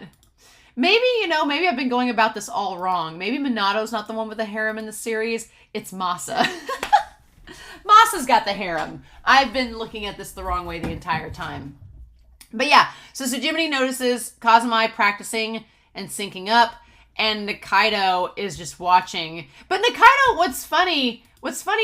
Speaker 1: Maybe, maybe I've been going about this all wrong. Maybe Minato's not the one with the harem in the series. It's Masa. Masa's got the harem. I've been looking at this the wrong way the entire time. But yeah, so Jiminy notices Kazumai practicing and syncing up, and Nikaido is just watching. But Nikaido, what's funny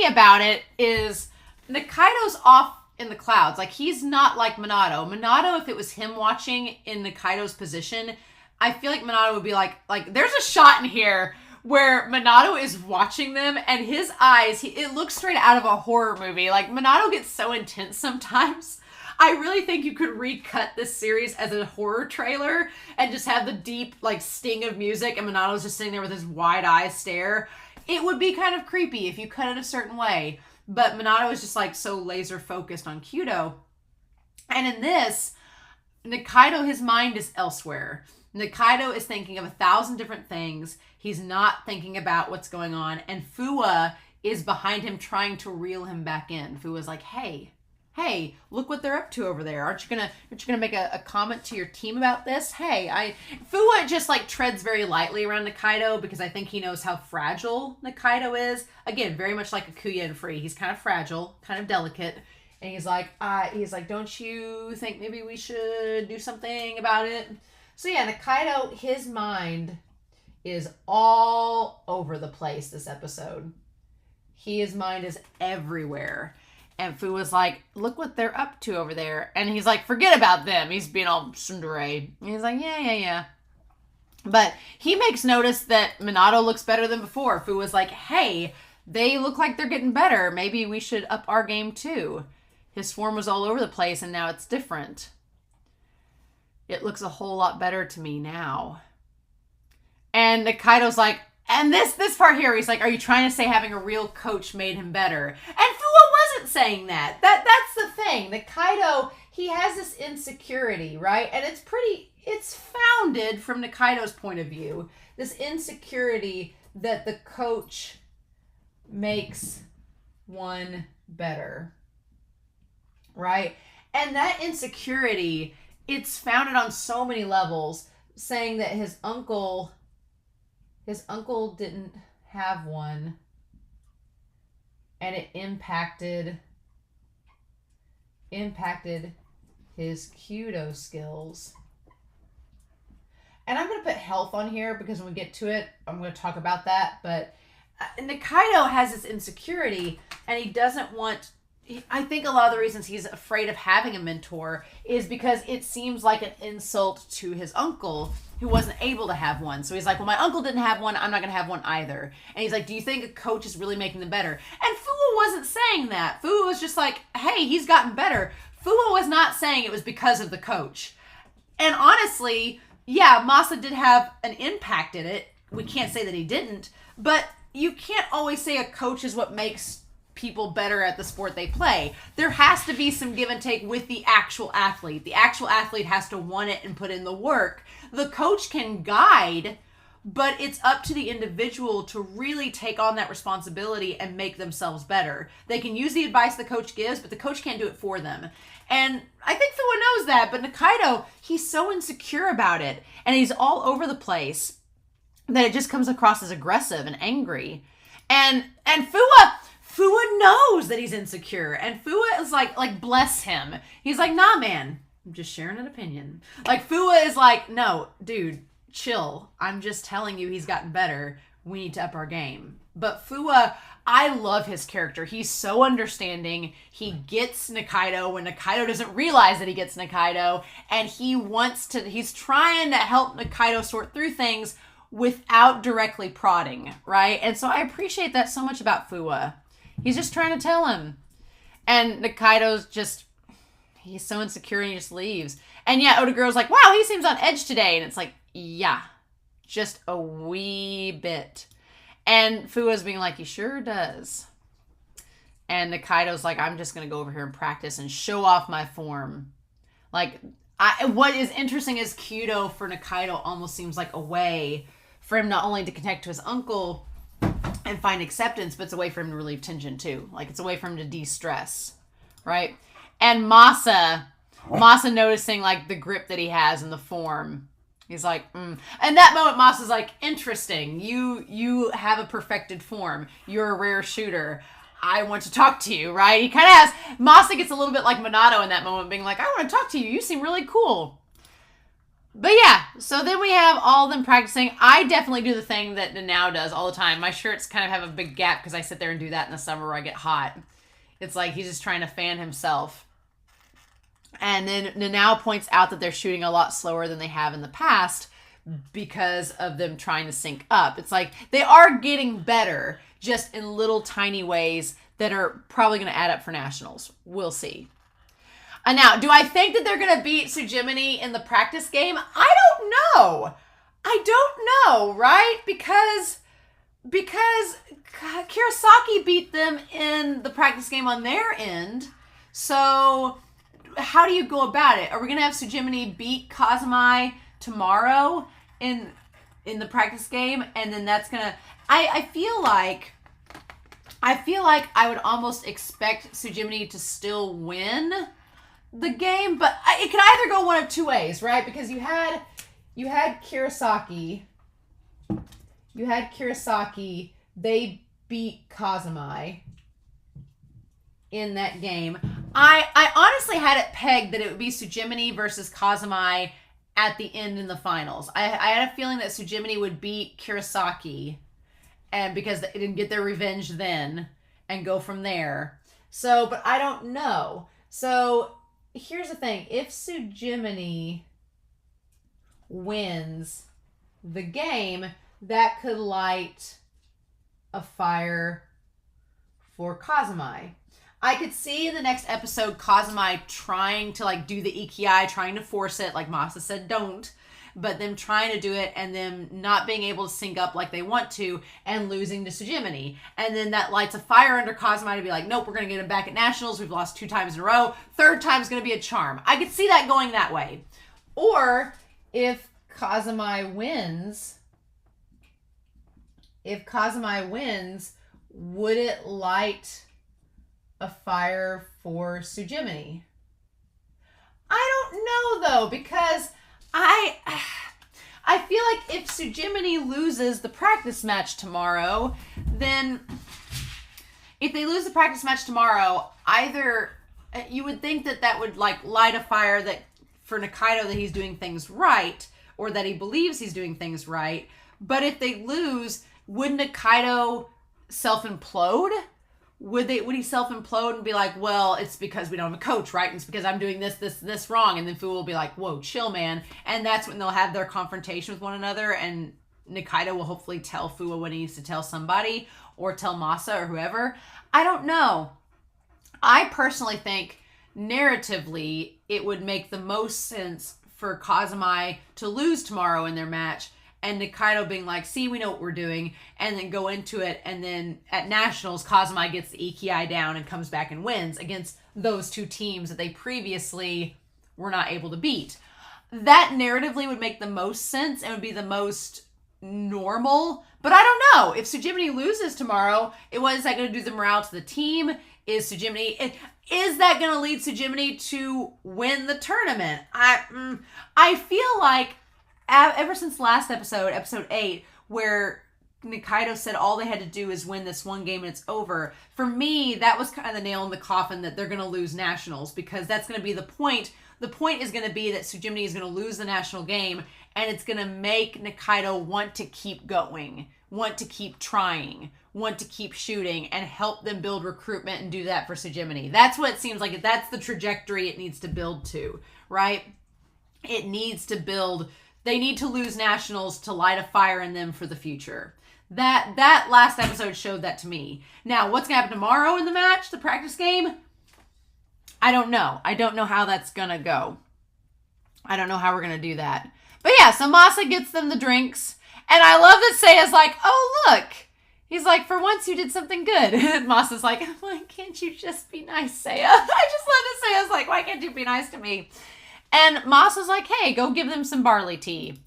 Speaker 1: about it is Nikaido's off in the clouds. Like, he's not like Minato. Minato, if it was him watching in Nikaido's position, I feel like Minato would be like there's a shot in here where Minato is watching them and his eyes, it looks straight out of a horror movie. Like, Minato gets so intense sometimes. I really think you could recut this series as a horror trailer and just have the deep, sting of music and Minato's just sitting there with his wide eyes stare. It would be kind of creepy if you cut it a certain way. But Minato is just, so laser focused on Kyudo. And in this, Nikaido, his mind is elsewhere. Nikaido is thinking of 1,000 different things. He's not thinking about what's going on. And Fuwa is behind him trying to reel him back in. Fuwa's like, hey, look what they're up to over there. Aren't you gonna make a comment to your team about this? Fuwa just treads very lightly around Nikaido because I think he knows how fragile Nikaido is. Again, very much like Akuya and Free. He's kind of fragile, kind of delicate. And he's like, don't you think maybe we should do something about it? So yeah, Nikaido, his mind is all over the place this episode. His mind is everywhere. And Fuwa's like, look what they're up to over there. And he's like, forget about them. He's being all tsundere. And he's like, yeah. But he makes notice that Minato looks better than before. Fuwa's like, hey, they look like they're getting better. Maybe we should up our game too. His form was all over the place and now it's different. It looks a whole lot better to me now. And Nikaido's like, and this part here, he's like, are you trying to say having a real coach made him better? And Fuwa wasn't saying that. That's the thing. Nikaido, he has this insecurity, right? And it's founded from Nikaido's point of view. This insecurity that the coach makes one better, right? And that insecurity, it's founded on so many levels, saying that his uncle didn't have one, and it impacted his Kyudo skills. And I'm going to put health on here because when we get to it, I'm going to talk about that. But Nikaido has this insecurity, and he doesn't want. I think a lot of the reasons he's afraid of having a mentor is because it seems like an insult to his uncle who wasn't able to have one. So he's like, well, my uncle didn't have one. I'm not going to have one either. And he's like, do you think a coach is really making them better? And Fuwa wasn't saying that. Fuwa was just like, hey, he's gotten better. Fuwa was not saying it was because of the coach. And honestly, yeah, Masa did have an impact in it. We can't say that he didn't. But you can't always say a coach is what makes people better at the sport they play. There has to be some give and take with the actual athlete. The actual athlete has to want it and put in the work. The coach can guide, but it's up to the individual to really take on that responsibility and make themselves better. They can use the advice the coach gives, but the coach can't do it for them. And I think Fuwa knows that, but Nikaido, he's so insecure about it, and he's all over the place that it just comes across as aggressive and angry. And Fuwa knows that he's insecure, and Fuwa is like bless him. He's like, nah, man, I'm just sharing an opinion. Like, Fuwa is like, no, dude, chill. I'm just telling you he's gotten better. We need to up our game. But Fuwa, I love his character. He's so understanding. He gets Nikaido when Nikaido doesn't realize that he gets Nikaido, and he's trying to help Nikaido sort through things without directly prodding, right? And so I appreciate that so much about Fuwa. He's just trying to tell him. And Nikaido's just, he's so insecure and he just leaves. And yeah, Odaguro's like, wow, he seems on edge today. And it's like, yeah, just a wee bit. And Fuwa's being like, he sure does. And Nikaido's like, I'm just going to go over here and practice and show off my form. Like, what is interesting is Kyudo for Nikaido almost seems like a way for him not only to connect to his uncle and find acceptance, but it's a way for him to relieve tension too. Like, it's a way for him to de-stress, right? And Masa noticing like the grip that he has in the form. He's like, And that moment, Masa's like, interesting. You have a perfected form. You're a rare shooter. I want to talk to you, right? He kind of has, Masa gets a little bit like Minato in that moment, being like, I want to talk to you. You seem really cool. But yeah, so then we have all of them practicing. I definitely do the thing that Nanao does all the time. My shirts kind of have a big gap because I sit there and do that in the summer where I get hot. It's like he's just trying to fan himself. And then Nanao points out that they're shooting a lot slower than they have in the past because of them trying to sync up. It's like they are getting better, just in little tiny ways that are probably going to add up for nationals. We'll see. And now, do I think that they're going to beat Tsujimini in the practice game? I don't know. I don't know, right? Because Kirasaki beat them in the practice game on their end. So how do you go about it? Are we going to have Tsujimini beat Kazumai tomorrow in the practice game? And then that's going to... I feel like I would almost expect Tsujimini to still win the game, but it could either go one of two ways, right? Because you had Kirasaki. They beat Kazumai in that game. I honestly had it pegged that it would be Tsujimini versus Kazumai at the end in the finals. I had a feeling that Tsujimini would beat Kirasaki, and because they didn't get their revenge then, and go from there. So, but I don't know. So here's the thing. If Tsujimini wins the game, that could light a fire for Kazumai. I could see in the next episode Kazumai trying to like do the Ikiai, trying to force it, like Masa said don't, but them trying to do it and them not being able to sync up like they want to and losing to Tsujimini. And then that lights a fire under Kazumai to be like, nope, we're going to get him back at Nationals. We've lost 2 times in a row. 3rd time is going to be a charm. I could see that going that way. Or if Kazumai wins, would it light a fire for Tsujimini? I don't know though, because I feel like if Tsujimini loses the practice match tomorrow, then if they lose the practice match tomorrow, either you would think that would like light a fire that for Nikaido that he's doing things right, or that he believes he's doing things right. But if they lose, would Nikaido self-implode? Would he self-implode and be like, well, it's because we don't have a coach, right? And it's because I'm doing this wrong. And then Fu will be like, whoa, chill, man. And that's when they'll have their confrontation with one another. And Nikaido will hopefully tell Fu when he needs to tell somebody, or tell Masa or whoever. I don't know. I personally think narratively it would make the most sense for Kazumi to lose tomorrow in their match, and Nikaido being like, see, we know what we're doing, and then go into it, and then at Nationals, Kazumi gets the Ikiai down and comes back and wins against those two teams that they previously were not able to beat. That narratively would make the most sense and would be the most normal, but I don't know. If Tsujimini loses tomorrow, what is that going to do the morale to the team? Is that going to lead Tsujimini to win the tournament? I feel like ever since last episode 8, where Nikaido said all they had to do is win this one game and it's over, for me, that was kind of the nail in the coffin that they're going to lose Nationals, because that's going to be the point. The point is going to be that Tsujimini is going to lose the national game, and it's going to make Nikaido want to keep going, want to keep trying, want to keep shooting, and help them build recruitment and do that for Tsujimini. That's what it seems like. That's the trajectory it needs to build to, right? It needs to build. They need to lose Nationals to light a fire in them for the future. That last episode showed that to me. Now, what's going to happen tomorrow in the match, the practice game? I don't know. I don't know how that's going to go. I don't know how we're going to do that. But yeah, so Masa gets them the drinks. And I love that Seiya's like, oh, look. He's like, for once you did something good. And Masa's like, why can't you just be nice, Seiya? I just love that Seiya's like, why can't you be nice to me? And Masa's like, hey, go give them some barley tea.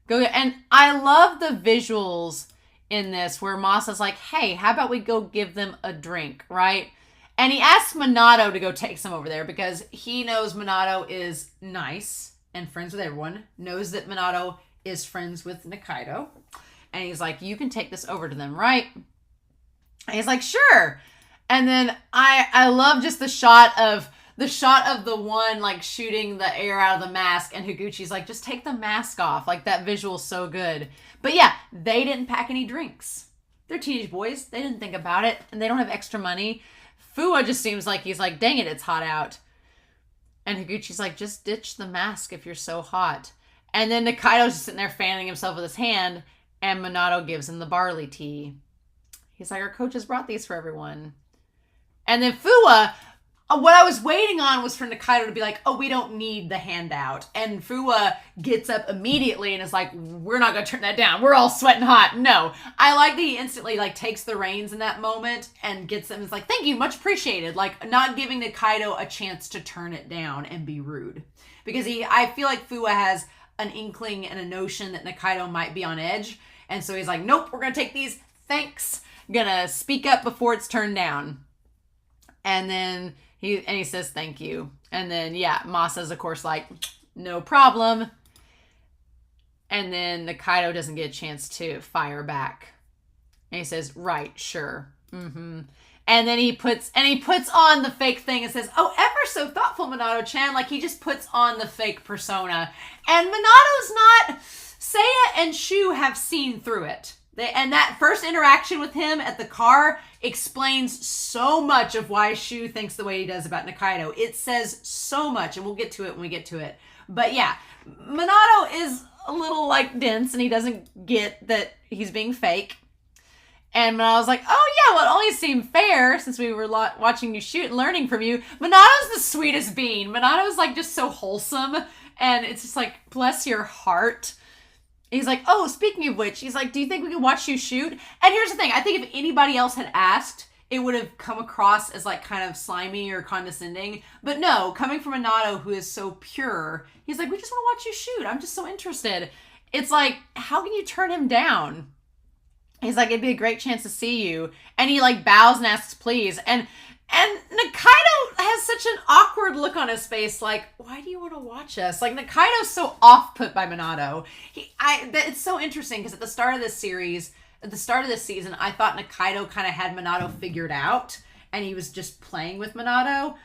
Speaker 1: And I love the visuals in this where Masa's like, hey, how about we go give them a drink, right? And he asks Minato to go take some over there because he knows Minato is nice and friends with everyone, knows that Minato is friends with Nikaido. And he's like, you can take this over to them, right? And he's like, sure. And then I love just the shot of the one like shooting the air out of the mask, and Higuchi's like, just take the mask off. Like, that visual's so good. But yeah, they didn't pack any drinks. They're teenage boys. They didn't think about it, and they don't have extra money. Fuwa just seems like he's like, dang it, it's hot out. And Higuchi's like, just ditch the mask if you're so hot. And then Nikaido's just sitting there fanning himself with his hand, and Minato gives him the barley tea. He's like, our coach has brought these for everyone. And then Fuwa, what I was waiting on was for Nikaido to be like, oh, we don't need the handout. And Fuwa gets up immediately and is like, we're not going to turn that down. We're all sweating hot. No. I like that he instantly like takes the reins in that moment and gets them. It's like, thank you, much appreciated. Like, not giving Nikaido a chance to turn it down and be rude. Because I feel like Fuwa has an inkling and a notion that Nikaido might be on edge. And so he's like, nope, we're going to take these. Thanks. Gonna speak up before it's turned down. And then he says thank you. And then, yeah, Masa's, of course, like, no problem. And then Nikaido doesn't get a chance to fire back. And he says, right, sure. Mm-hmm. And then he puts on the fake thing and says, oh, ever so thoughtful, Minato-chan. Like, he just puts on the fake persona. And Minato's not... Seiya and Shu have seen through it. And that first interaction with him at the car explains so much of why Shu thinks the way he does about Nikaido. It says so much, and we'll get to it when we get to it. But yeah, Minato is a little, like, dense, and he doesn't get that he's being fake. And Minato's like, oh yeah, well, it only seemed fair since we were watching you shoot and learning from you. Minato's the sweetest bean. Minato's, like, just so wholesome, and it's just like, bless your heart. He's like, oh, speaking of which, he's like, do you think we can watch you shoot? And here's the thing. I think if anybody else had asked, it would have come across as like kind of slimy or condescending. But no, coming from Minato, who is so pure, he's like, we just want to watch you shoot. I'm just so interested. It's like, how can you turn him down? He's like, it'd be a great chance to see you. And he like bows and asks please. And Nikaido has such an awkward look on his face, like, why do you want to watch us? Like, Nikaido's so off-put by Minato. It's so interesting, because at the start of this season, I thought Nikaido kind of had Minato figured out, and he was just playing with Minato.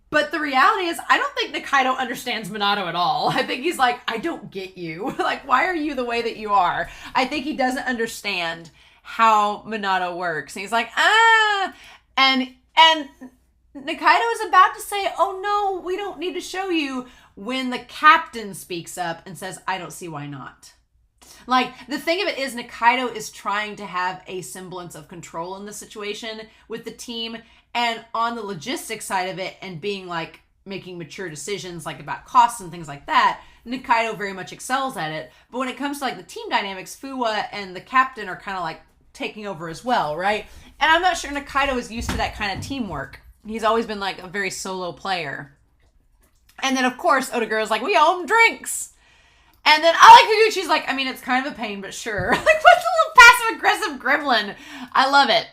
Speaker 1: But the reality is, I don't think Nikaido understands Minato at all. I think he's like, I don't get you. Like, why are you the way that you are? I think he doesn't understand how Minato works. And he's like, and Nikaido is about to say, oh no, we don't need to show you, when the captain speaks up and says, I don't see why not. Like, the thing of it is, Nikaido is trying to have a semblance of control in the situation with the team, and on the logistics side of it, and being like, making mature decisions like about costs and things like that, Nikaido very much excels at it. But when it comes to like the team dynamics, Fuwa and the captain are kind of like taking over as well, right? And I'm not sure Nikaido is used to that kind of teamwork. He's always been like a very solo player. And then of course Otoguro's like, we owe him drinks. And then I like Higuchi's like, I mean, it's kind of a pain, but sure. Like, what's a little passive-aggressive gremlin? I love it.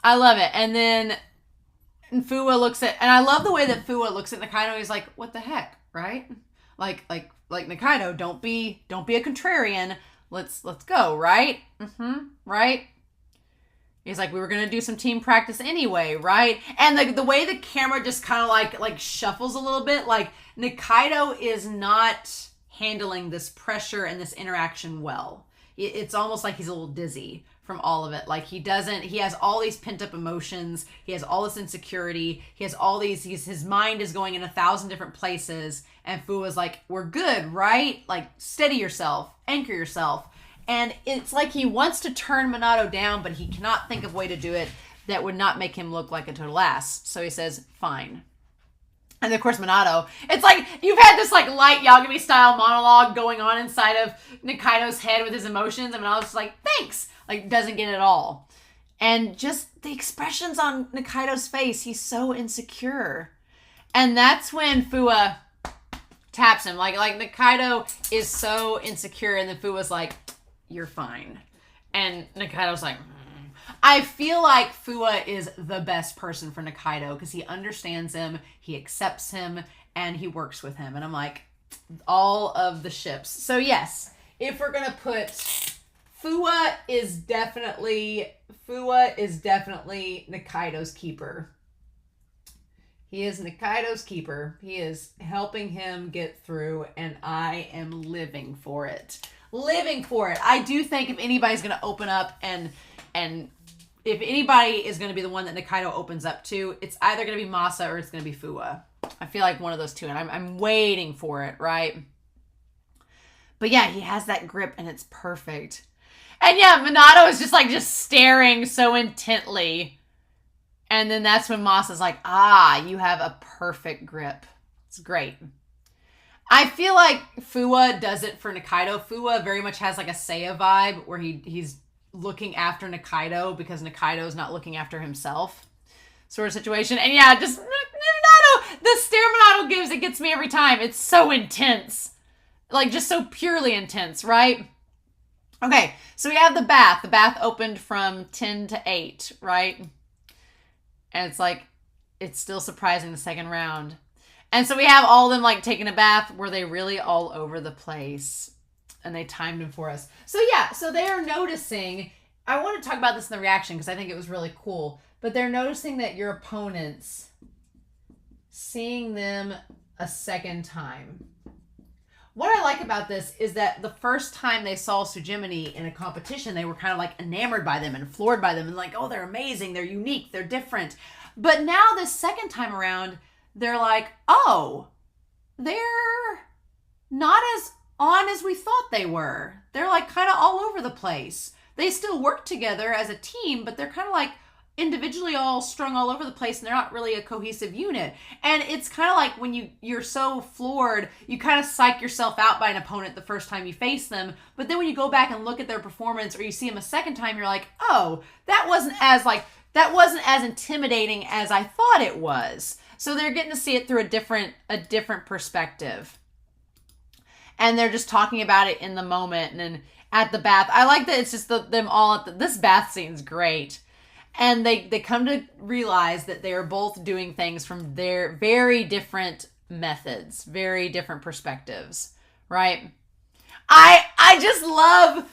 Speaker 1: I love it. And then Fuwa looks at, and I love the way that Fuwa looks at Nikaido. He's like, what the heck, right? Like Nikaido, don't be a contrarian. Let's go, right? Right? He's like, we were going to do some team practice anyway, right? And the way the camera just kind of like shuffles a little bit, like Nikaido is not handling this pressure and this interaction well. It's almost like he's a little dizzy from all of it. Like he has all these pent up emotions. He has all this insecurity. He has all these, his mind is going in 1,000 different places. And Fuwa's like, we're good, right? Like, steady yourself, anchor yourself. And it's like he wants to turn Minato down, but he cannot think of a way to do it that would not make him look like a total ass. So he says, fine. And of course, Minato, it's like you've had this like light Yagami style monologue going on inside of Nikaido's head with his emotions. And Minato's just like, thanks. Like, doesn't get it all. And just the expressions on Nikaido's face, he's so insecure. And that's when Fuwa taps him. Like Nikaido is so insecure, and then Fuwa's like, you're fine. And Nikaido's like, I feel like Fuwa is the best person for Nikaido because he understands him, he accepts him, and he works with him. And I'm like, all of the ships. So yes, if we're going to put, Fuwa is definitely Nikaido's keeper. He is Nikaido's keeper. He is helping him get through, and I am living for it. Living for it. I do think if anybody's going to open up and if anybody is going to be the one that Nikaido opens up to, it's either going to be Masa or it's going to be Fuwa. I feel like one of those two, and I'm waiting for it, right? But yeah, he has that grip, and it's perfect. And yeah, Minato is just staring so intently. And then that's when Masa's like, you have a perfect grip. It's great. I feel like Fuwa does it for Nikaido. Fuwa very much has like a Seiya vibe where he's looking after Nikaido because Nikaido is not looking after himself sort of situation. And yeah, just Minato, the stare Minato gives, it gets me every time. It's so intense. Like, just so purely intense, right? Okay, so we have the bath. The bath opened from 10 to 8, right? And it's like, it's still surprising the second round. And so we have all of them like taking a bath. Were they really all over the place? And they timed them for us. So yeah, so they are noticing, I want to talk about this in the reaction because I think it was really cool, but they're noticing that your opponents, seeing them a second time. What I like about this is that the first time they saw Sujimini in a competition, they were kind of like enamored by them and floored by them and like, oh, they're amazing, they're unique, they're different. But now the second time around, they're like, oh, they're not as on as we thought they were. They're like kind of all over the place. They still work together as a team, but they're kind of like individually all strung all over the place, and they're not really a cohesive unit. And it's kind of like when you're so floored, you kind of psych yourself out by an opponent the first time you face them, but then when you go back and look at their performance or you see them a second time, you're like, oh, that wasn't as intimidating as I thought it was. So they're getting to see it through a different perspective. And they're just talking about it in the moment. And then at the bath, I like that it's just them all at this bath scene's great. And they come to realize that they are both doing things from their very different methods, very different perspectives, right? I just love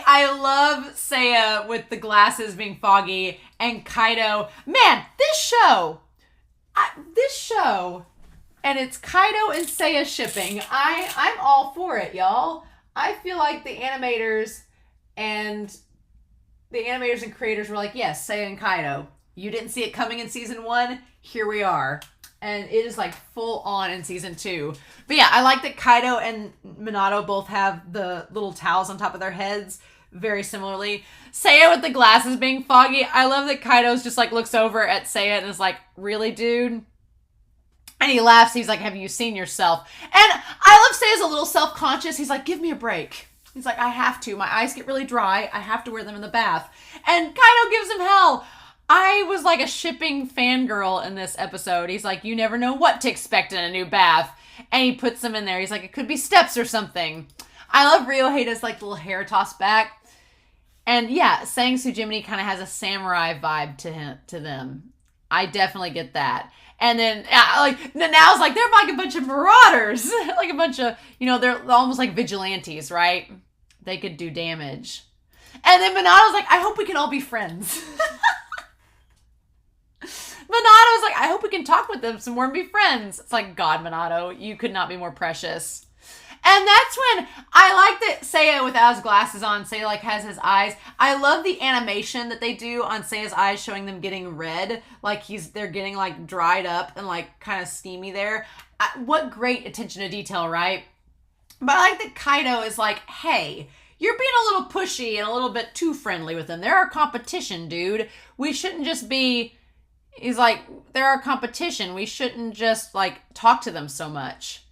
Speaker 1: I love Seiya with the glasses being foggy and Kaido. Man, this show, and it's Kaido and Seiya shipping. I'm all for it, y'all. I feel like the animators and the animators and creators were like, yes, Seiya and Kaido. You didn't see it coming in season 1. Here we are. And it is like full on in season 2. But yeah, I like that Kaido and Minato both have the little towels on top of their heads very similarly. Seiya with the glasses being foggy. I love that Kaido's just like looks over at Seiya and is like, really, dude? And he laughs. He's like, have you seen yourself? And I love Seiya's a little self-conscious. He's like, give me a break. He's like, I have to. My eyes get really dry. I have to wear them in the bath. And Kaido gives him hell. I was like a shipping fangirl in this episode. He's like, you never know what to expect in a new bath. And he puts them in there. He's like, it could be steps or something. I love Ryoheida's like little hair tossed back. And yeah, saying Sujimini kind of has a samurai vibe to them. I definitely get that. And then like Nanao's like, they're like a bunch of marauders. Like a bunch of, they're almost like vigilantes, right? They could do damage. And then Minato's like, I hope we can all be friends. Minato's like, I hope we can talk with them some more and be friends. It's like, God, Minato, you could not be more precious. And that's when I like that Seiya without his glasses on, Seiya like has his eyes. I love the animation that they do on Seiya's eyes showing them getting red. Like they're getting like dried up and like kind of steamy there. What great attention to detail, right? But I like that Kaido is like, hey, you're being a little pushy and a little bit too friendly with them. They're our competition, dude. We shouldn't just be... He's like, they're our competition. We shouldn't just, like, talk to them so much.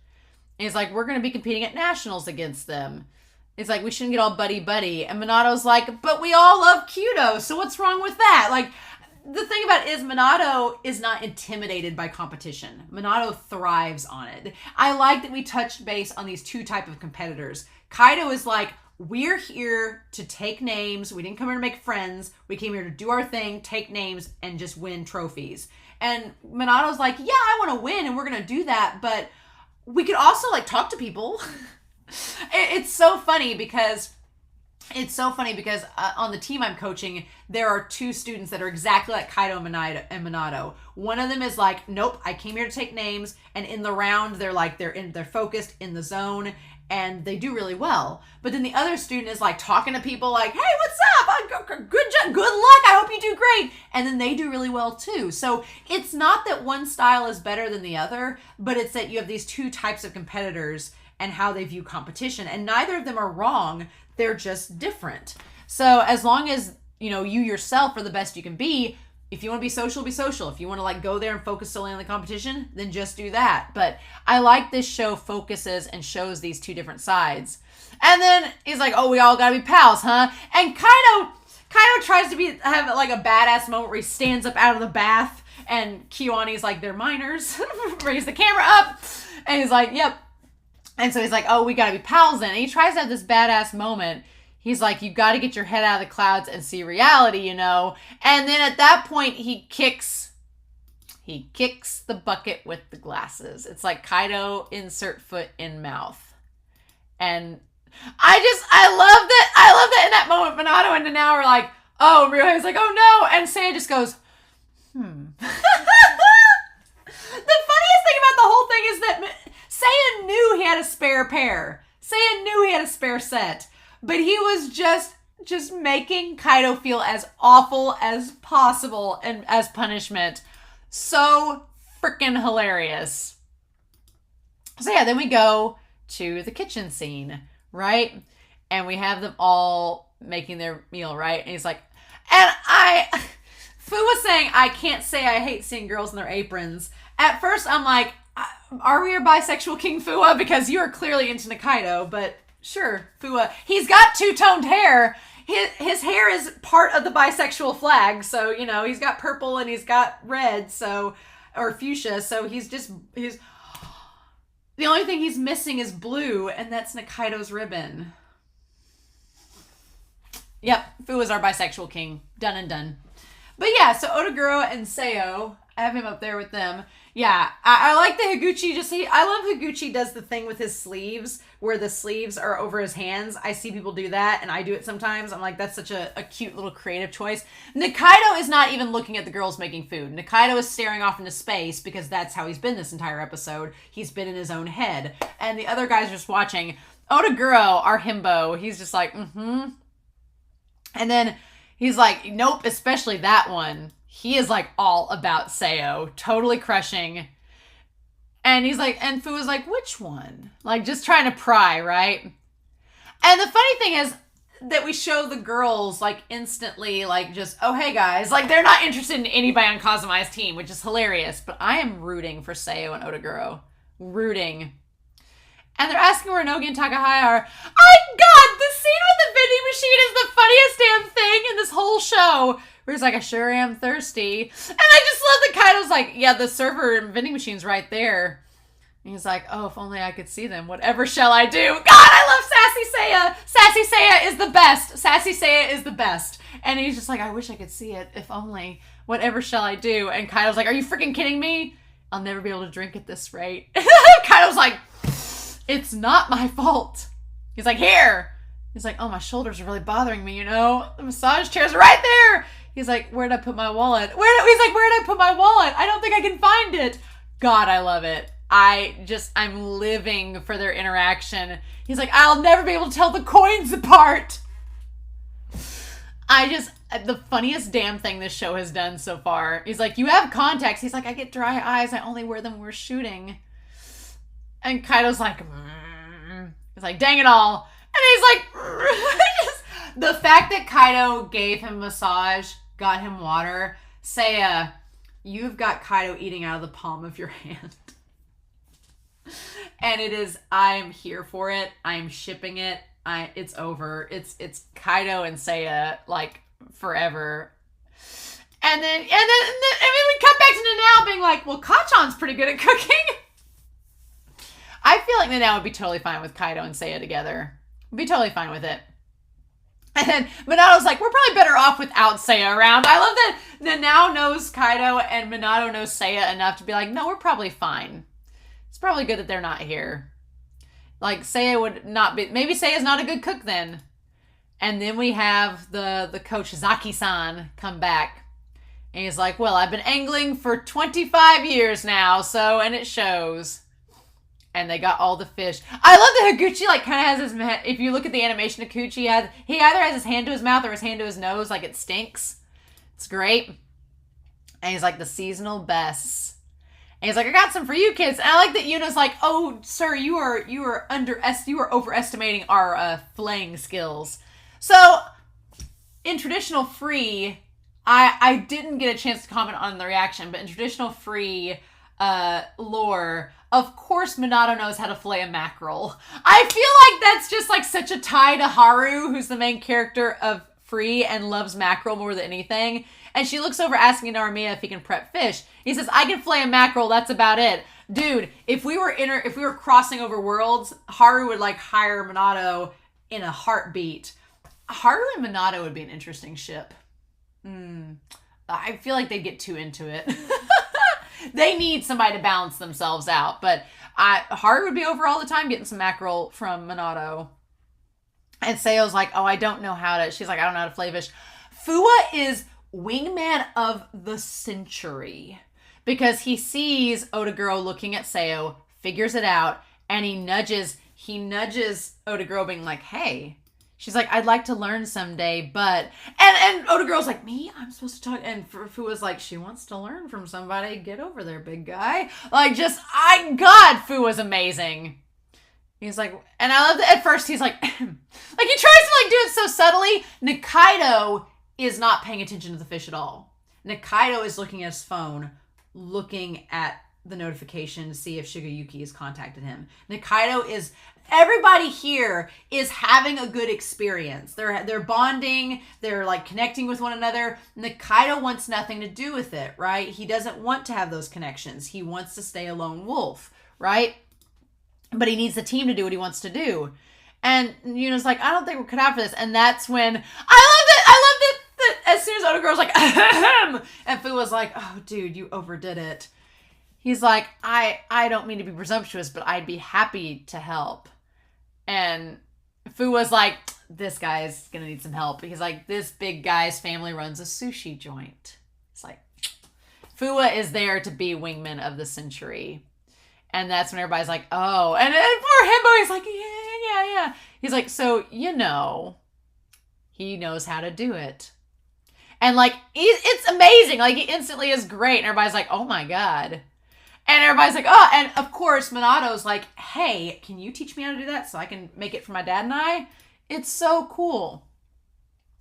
Speaker 1: And he's like, we're going to be competing at nationals against them. It's like, we shouldn't get all buddy-buddy. And Minato's like, but we all love Kyudo, so what's wrong with that? Like, the thing about it is Minato is not intimidated by competition. Minato thrives on it. I like that we touched base on these two types of competitors. Kaido is like, we're here to take names. We didn't come here to make friends. We came here to do our thing, take names, and just win trophies. And Minato's like, yeah, I want to win, and we're going to do that, but we could also, like, talk to people. It's so funny because on the team I'm coaching, there are two students that are exactly like Kaido and Minato. One of them is like, nope, I came here to take names, and in the round, they're like, they're focused in the zone, and they do really well. But then the other student is like talking to people like, hey, what's up? Good job, good luck. I hope you do great. And then they do really well too. So it's not that one style is better than the other, but it's that you have these two types of competitors and how they view competition. And neither of them are wrong. They're just different. So as long as, you yourself are the best you can be, if you want to be social, be social. If you want to like go there and focus solely on the competition, then just do that. But I like this show focuses and shows these two different sides. And then he's like, oh, we all gotta be pals, huh? And Kaido tries to have like a badass moment where he stands up out of the bath and Kiwani's like, they're minors. Raise the camera up. And he's like, yep. And so he's like, oh, we gotta be pals then. And he tries to have this badass moment. He's like, you got to get your head out of the clouds and see reality, And then at that point, he kicks the bucket with the glasses. It's like Kaido, insert foot in mouth. And I love that in that moment, Minato and Nanao are like, oh, Ryohei's like, oh no. And Seiya just goes, The funniest thing about the whole thing is that Seiya knew he had a spare pair. Seiya knew he had a spare set. But he was just making Kaido feel as awful as possible and as punishment. So freaking hilarious. So yeah, then we go to the kitchen scene, right? And we have them all making their meal, right? And he's like, Fu was saying, I can't say I hate seeing girls in their aprons. At first, I'm like, are we a bisexual King Fua? Because you are clearly into Nikaido, but... Sure, Fua. He's got two-toned hair. His hair is part of the bisexual flag. So, he's got purple and he's got red, or fuchsia. So he's the only thing he's missing is blue, and that's Nikaido's ribbon. Yep, Fua's our bisexual king. Done and done. But yeah, so Otoguro and Seo, I have him up there with them. Yeah, I like the Higuchi. I love Higuchi does the thing with his sleeves, where the sleeves are over his hands. I see people do that, and I do it sometimes. I'm like, that's such a cute little creative choice. Nikaido is not even looking at the girls making food. Nikaido is staring off into space, because that's how he's been this entire episode. He's been in his own head. And the other guys are just watching. Otoguro, our himbo, he's just like, And then He's like, nope, especially that one. He is like all about Seo, totally crushing. And he's like, and Fu was like, which one? Like, just trying to pry, right? And the funny thing is that we show the girls, like, instantly, like, just, oh, hey, guys. Like, they're not interested in anybody on Kazumai's team, which is hilarious. But I am rooting for Seo and Odaguro. Rooting. And they're asking where Nogi and Takahaya are. God, the scene with the vending machine is the funniest damn thing in this whole show. Where he's like, I sure am thirsty. And I just love that Kaido's like, yeah, the server and vending machine's right there. And he's like, oh, if only I could see them. Whatever shall I do? God, I love Sassy Seiya. Sassy Seiya is the best. Sassy Seiya is the best. And he's just like, I wish I could see it. If only. Whatever shall I do? And Kaido's like, are you freaking kidding me? I'll never be able to drink at this rate. Kaido's like, it's not my fault. He's like, here. He's like, oh, my shoulders are really bothering me, you know? The massage chair's right there. He's like, where'd I put my wallet? He's like, where'd I put my wallet? I don't think I can find it. God, I love it. I'm living for their interaction. He's like, I'll never be able to tell the coins apart. The funniest damn thing this show has done so far. He's like, you have contacts. He's like, I get dry eyes. I only wear them when we're shooting. And Kaido's like, he's like, dang it all. And he's like, the fact that Kaido gave him massage, got him water. Seiya, you've got Kaido eating out of the palm of your hand. And it is, I'm here for it. I'm shipping it. It's over. It's Kaido and Seiya, like, forever. And then we come back to Nanao being like, well, Kachan's pretty good at cooking. I feel like Nanao would be totally fine with Kaido and Seiya together. Would be totally fine with it. And then Minato's like, we're probably better off without Seiya around. I love that Nanao knows Kaido and Minato knows Seiya enough to be like, no, we're probably fine. It's probably good that they're not here. Like, Seiya would not be... Maybe Seiya's not a good cook then. And then we have the coach Zaki-san come back. And he's like, well, I've been angling for 25 years now, so... And it shows. And they got all the fish. I love that Higuchi, like, kind of has his... If you look at the animation of Higuchi, he either has his hand to his mouth or his hand to his nose, like it stinks. It's great. And he's like, the seasonal bests. And he's like, I got some for you kids. And I like that Yuna's like, oh, sir, you are overestimating our flaying skills. So, in traditional free, I didn't get a chance to comment on the reaction, but in traditional free lore, of course Minato knows how to flay a mackerel. I feel like that's just like such a tie to Haru, who's the main character of Free and loves mackerel more than anything. And she looks over asking Narumia if he can prep fish. He says, I can flay a mackerel, that's about it. Dude, if we were crossing over worlds, Haru would like hire Minato in a heartbeat. Haru and Minato would be an interesting ship. I feel like they'd get too into it. They need somebody to balance themselves out. But Haru would be over all the time getting some mackerel from Minato. And Seo's like, oh, I don't know how to... She's like, I don't know how to flay fish. Fua is wingman of the century. Because he sees Odaguro looking at Seo, figures it out, and he nudges Odaguro being like, hey... She's like, I'd like to learn someday, but... And Odaguro's like, me? I'm supposed to talk... And Fua's like, she wants to learn from somebody. Get over there, big guy. Like, God, Fua's amazing. He's like... And I love that at first he's like... like, he tries to, like, do it so subtly. Nikaido is not paying attention to the fish at all. Nikaido is looking at his phone, looking at the notification to see if Shigeyuki has contacted him. Nikaido is... Everybody here is having a good experience. They're bonding. They're like connecting with one another. Nikaido wants nothing to do with it, right? He doesn't want to have those connections. He wants to stay a lone wolf, right? But he needs the team to do what he wants to do. And Yuna's like, I don't think we're cut out for this. And that's when I loved it that as soon as Odaguro's like, ahem, and Fu was like, oh, dude, you overdid it. He's like, I don't mean to be presumptuous, but I'd be happy to help. And Fu was like, this guy's gonna need some help. He's like, this big guy's family runs a sushi joint. It's like, Fua is there to be wingman of the century. And that's when everybody's like, oh. And then poor Himbo, he's like, yeah. He's like, so, he knows how to do it. And like, it's amazing. Like, he instantly is great. And everybody's like, oh my God. And everybody's like, oh, and of course, Minato's like, hey, can you teach me how to do that so I can make it for my dad and I? It's so cool.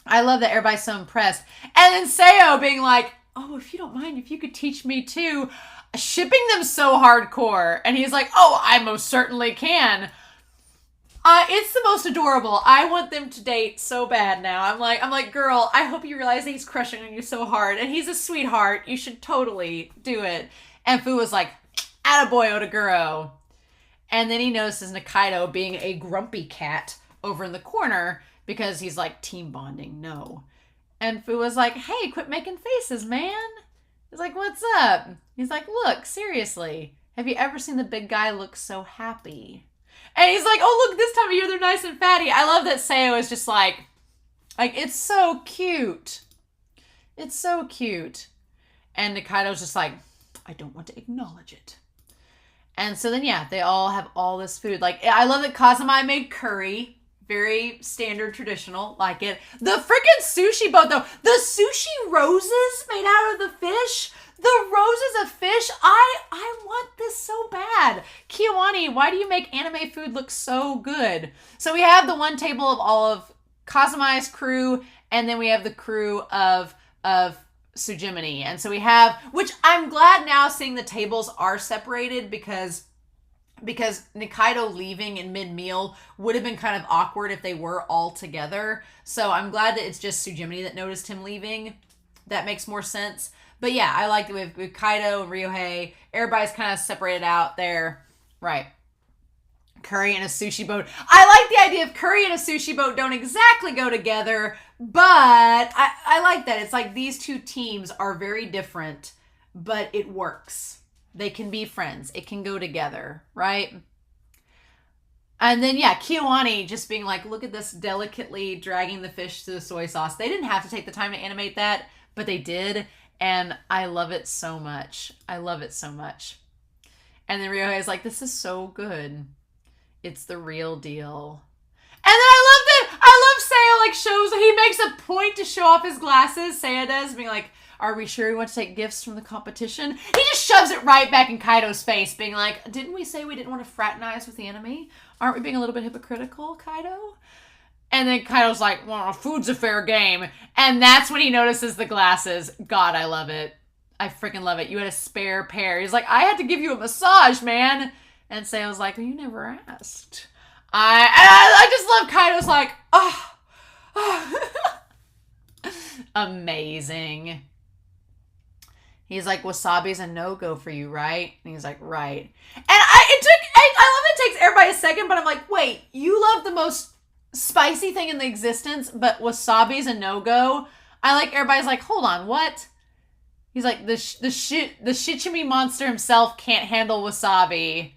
Speaker 1: I love that everybody's so impressed. And then Seo being like, oh, if you don't mind, if you could teach me too. Shipping them so hardcore. And he's like, oh, I most certainly can. It's the most adorable. I want them to date so bad now. I'm like, girl, I hope you realize that he's crushing on you so hard. And he's a sweetheart. You should totally do it. And Fu was like, attaboy, Otaguro. And then he notices Nikaido being a grumpy cat over in the corner because he's like, team bonding, no. And Fu was like, hey, quit making faces, man. He's like, what's up? He's like, look, seriously, have you ever seen the big guy look so happy? And he's like, oh, look, this time of year they're nice and fatty. I love that Seo is just like, it's so cute. It's so cute. And Nikaido's just like, I don't want to acknowledge it. And so then, yeah, they all have all this food. Like, I love that Kazami made curry. Very standard, traditional, like it. The freaking sushi boat, though. The sushi roses made out of the fish. The roses of fish. I want this so bad. Kiwani, why do you make anime food look so good? So we have the one table of all of Kazami's crew, and then we have the crew of Tsujimini. And so we have, which I'm glad now seeing the tables are separated because Nikaido leaving in mid-meal would have been kind of awkward if they were all together. So I'm glad that it's just Tsujimini that noticed him leaving. That makes more sense. But yeah, I like that with Kaido and Ryohei, everybody's kind of separated out there. Right. Curry and a sushi boat. I like the idea of curry and a sushi boat don't exactly go together, but I like that. It's like these two teams are very different, but it works. They can be friends. It can go together, right? And then, yeah, Kiwani just being like, look at this delicately dragging the fish to the soy sauce. They didn't have to take the time to animate that, but they did. And I love it so much. I love it so much. And then Ryohei is like, this is so good. It's the real deal. And then I love Seiya, like, shows, he makes a point to show off his glasses. Seiya does, being like, are we sure we want to take gifts from the competition? He just shoves it right back in Kaido's face, being like, didn't we say we didn't want to fraternize with the enemy? Aren't we being a little bit hypocritical, Kaido? And then Kaido's like, well, food's a fair game. And that's when he notices the glasses. God, I love it. I freaking love it. You had a spare pair. He's like, I had to give you a massage, man. And Seiya's like, well, you never asked. I just love Kaido's like, oh. Amazing. He's like, wasabi's a no-go for you, right? And he's like, right. And I love it takes everybody a second, but I'm like, wait, you love the most spicy thing in the existence, but wasabi's a no-go? I like, everybody's like, hold on, what? He's like, the Shichimi monster himself can't handle wasabi.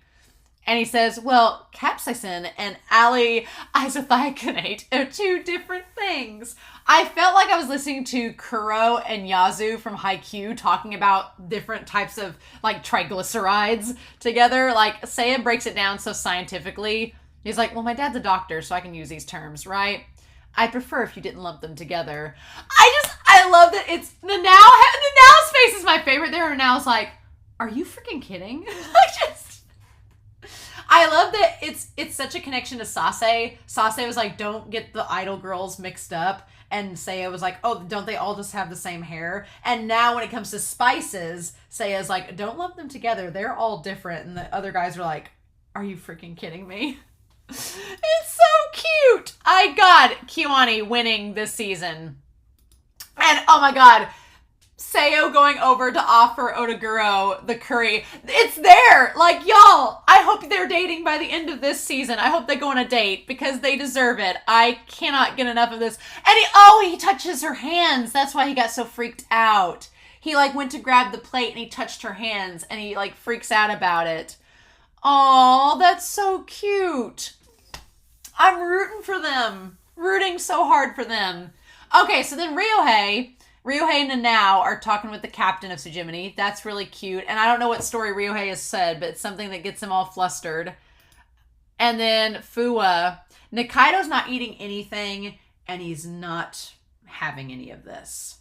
Speaker 1: And he says, well, capsaicin and Ali isothiocyanate are two different things. I felt like I was listening to Kuro and Yazu from Haikyuu talking about different types of, like, triglycerides together. Like, Seiya breaks it down so scientifically. He's like, well, my dad's a doctor, so I can use these terms, right? I'd prefer if you didn't lump them together. I love that it's Nanau's face is my favorite there. Nanau's like, are you freaking kidding? I love that it's such a connection to Sase. Sase was like, don't get the idol girls mixed up. And Seiya was like, oh, don't they all just have the same hair? And now when it comes to spices, Seiya's like, don't lump them together. They're all different. And the other guys are like, are you freaking kidding me? It's so cute. God, Kiwani winning this season. And oh my God, Seo going over to offer Otaguro the curry. It's there. Like, y'all, I hope they're dating by the end of this season. I hope they go on a date because they deserve it. I cannot get enough of this. And he touches her hands. That's why he got so freaked out. He, like, went to grab the plate and he touched her hands and he, like, freaks out about it. Oh, that's so cute. I'm rooting for them. Rooting so hard for them. Okay, so then Ryohei and Nanao are talking with the captain of Tsujimini. That's really cute. And I don't know what story Ryohei has said, but it's something that gets him all flustered. And then Fuwa. Nikaido's not eating anything, and he's not having any of this.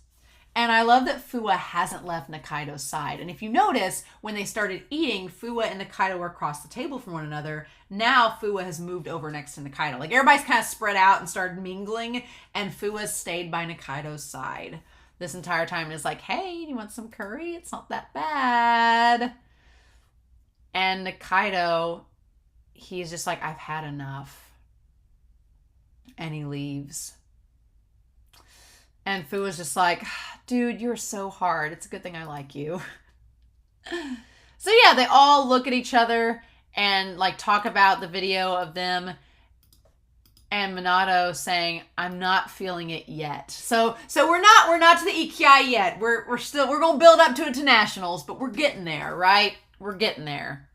Speaker 1: And I love that Fuwa hasn't left Nikaido's side. And if you notice, when they started eating, Fuwa and Nikaido were across the table from one another. Now Fuwa has moved over next to Nikaido. Like, everybody's kind of spread out and started mingling, and Fuwa stayed by Nikaido's side this entire time. Is like, hey, do you want some curry? It's not that bad. And Nikaido, he's just like, I've had enough. And he leaves. And Fuwa's just like, dude, you're so hard. It's a good thing I like you. So yeah, they all look at each other and like talk about the video of them and Minato saying, I'm not feeling it yet. So we're not to the Ikiai yet. We're going to build up to it to nationals, but we're getting there, right? We're getting there.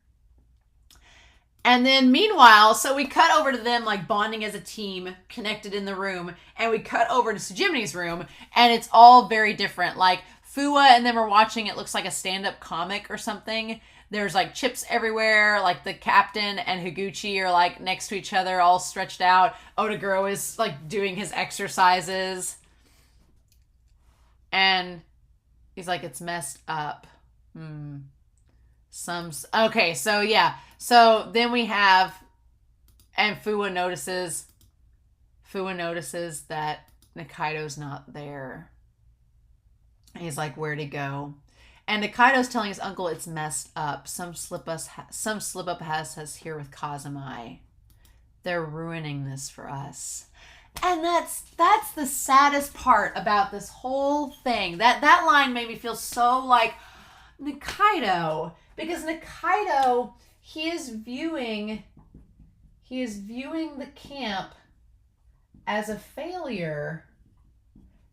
Speaker 1: And then meanwhile, so we cut over to them like bonding as a team, connected in the room, and we cut over to Tsujimi's room, and it's all very different. Like Fuwa and them are watching, it looks like a stand-up comic or something. There's like chips everywhere, like the captain and Higuchi are like next to each other, all stretched out. Otaguro is like doing his exercises. And he's like, it's messed up. Okay, so yeah. So then we have, and Fuwa notices that Nikaido's not there. He's like, where'd he go? And Nikaido's telling his uncle it's messed up. Some slip up has us here with Kazumai. They're ruining this for us. And that's the saddest part about this whole thing. That line made me feel so like Nikaido, because Nikaido, he is viewing the camp as a failure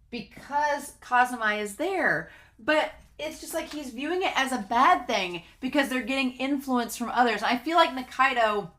Speaker 1: because Kazumai is there. But it's just like he's viewing it as a bad thing because they're getting influence from others. I feel like Nikaido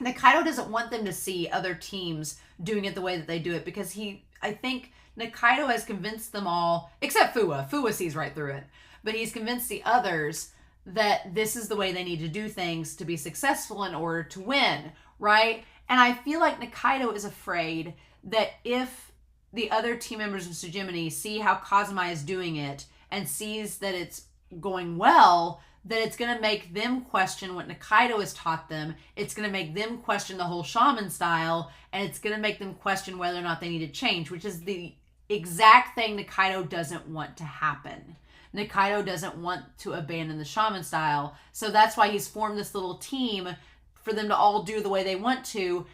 Speaker 1: doesn't want them to see other teams doing it the way that they do it, because I think Nikaido has convinced them all, except Fuwa. Fuwa sees right through it. But he's convinced the others that this is the way they need to do things to be successful in order to win, right? And I feel like Nikaido is afraid that if the other team members of Tsujimini see how Kazumai is doing it and sees that it's going well, that it's going to make them question what Nikaido has taught them. It's going to make them question the whole shaman style, and it's going to make them question whether or not they need to change, which is the exact thing Nikaido doesn't want to happen. Nikaido doesn't want to abandon the shaman style. So that's why he's formed this little team for them to all do the way they want to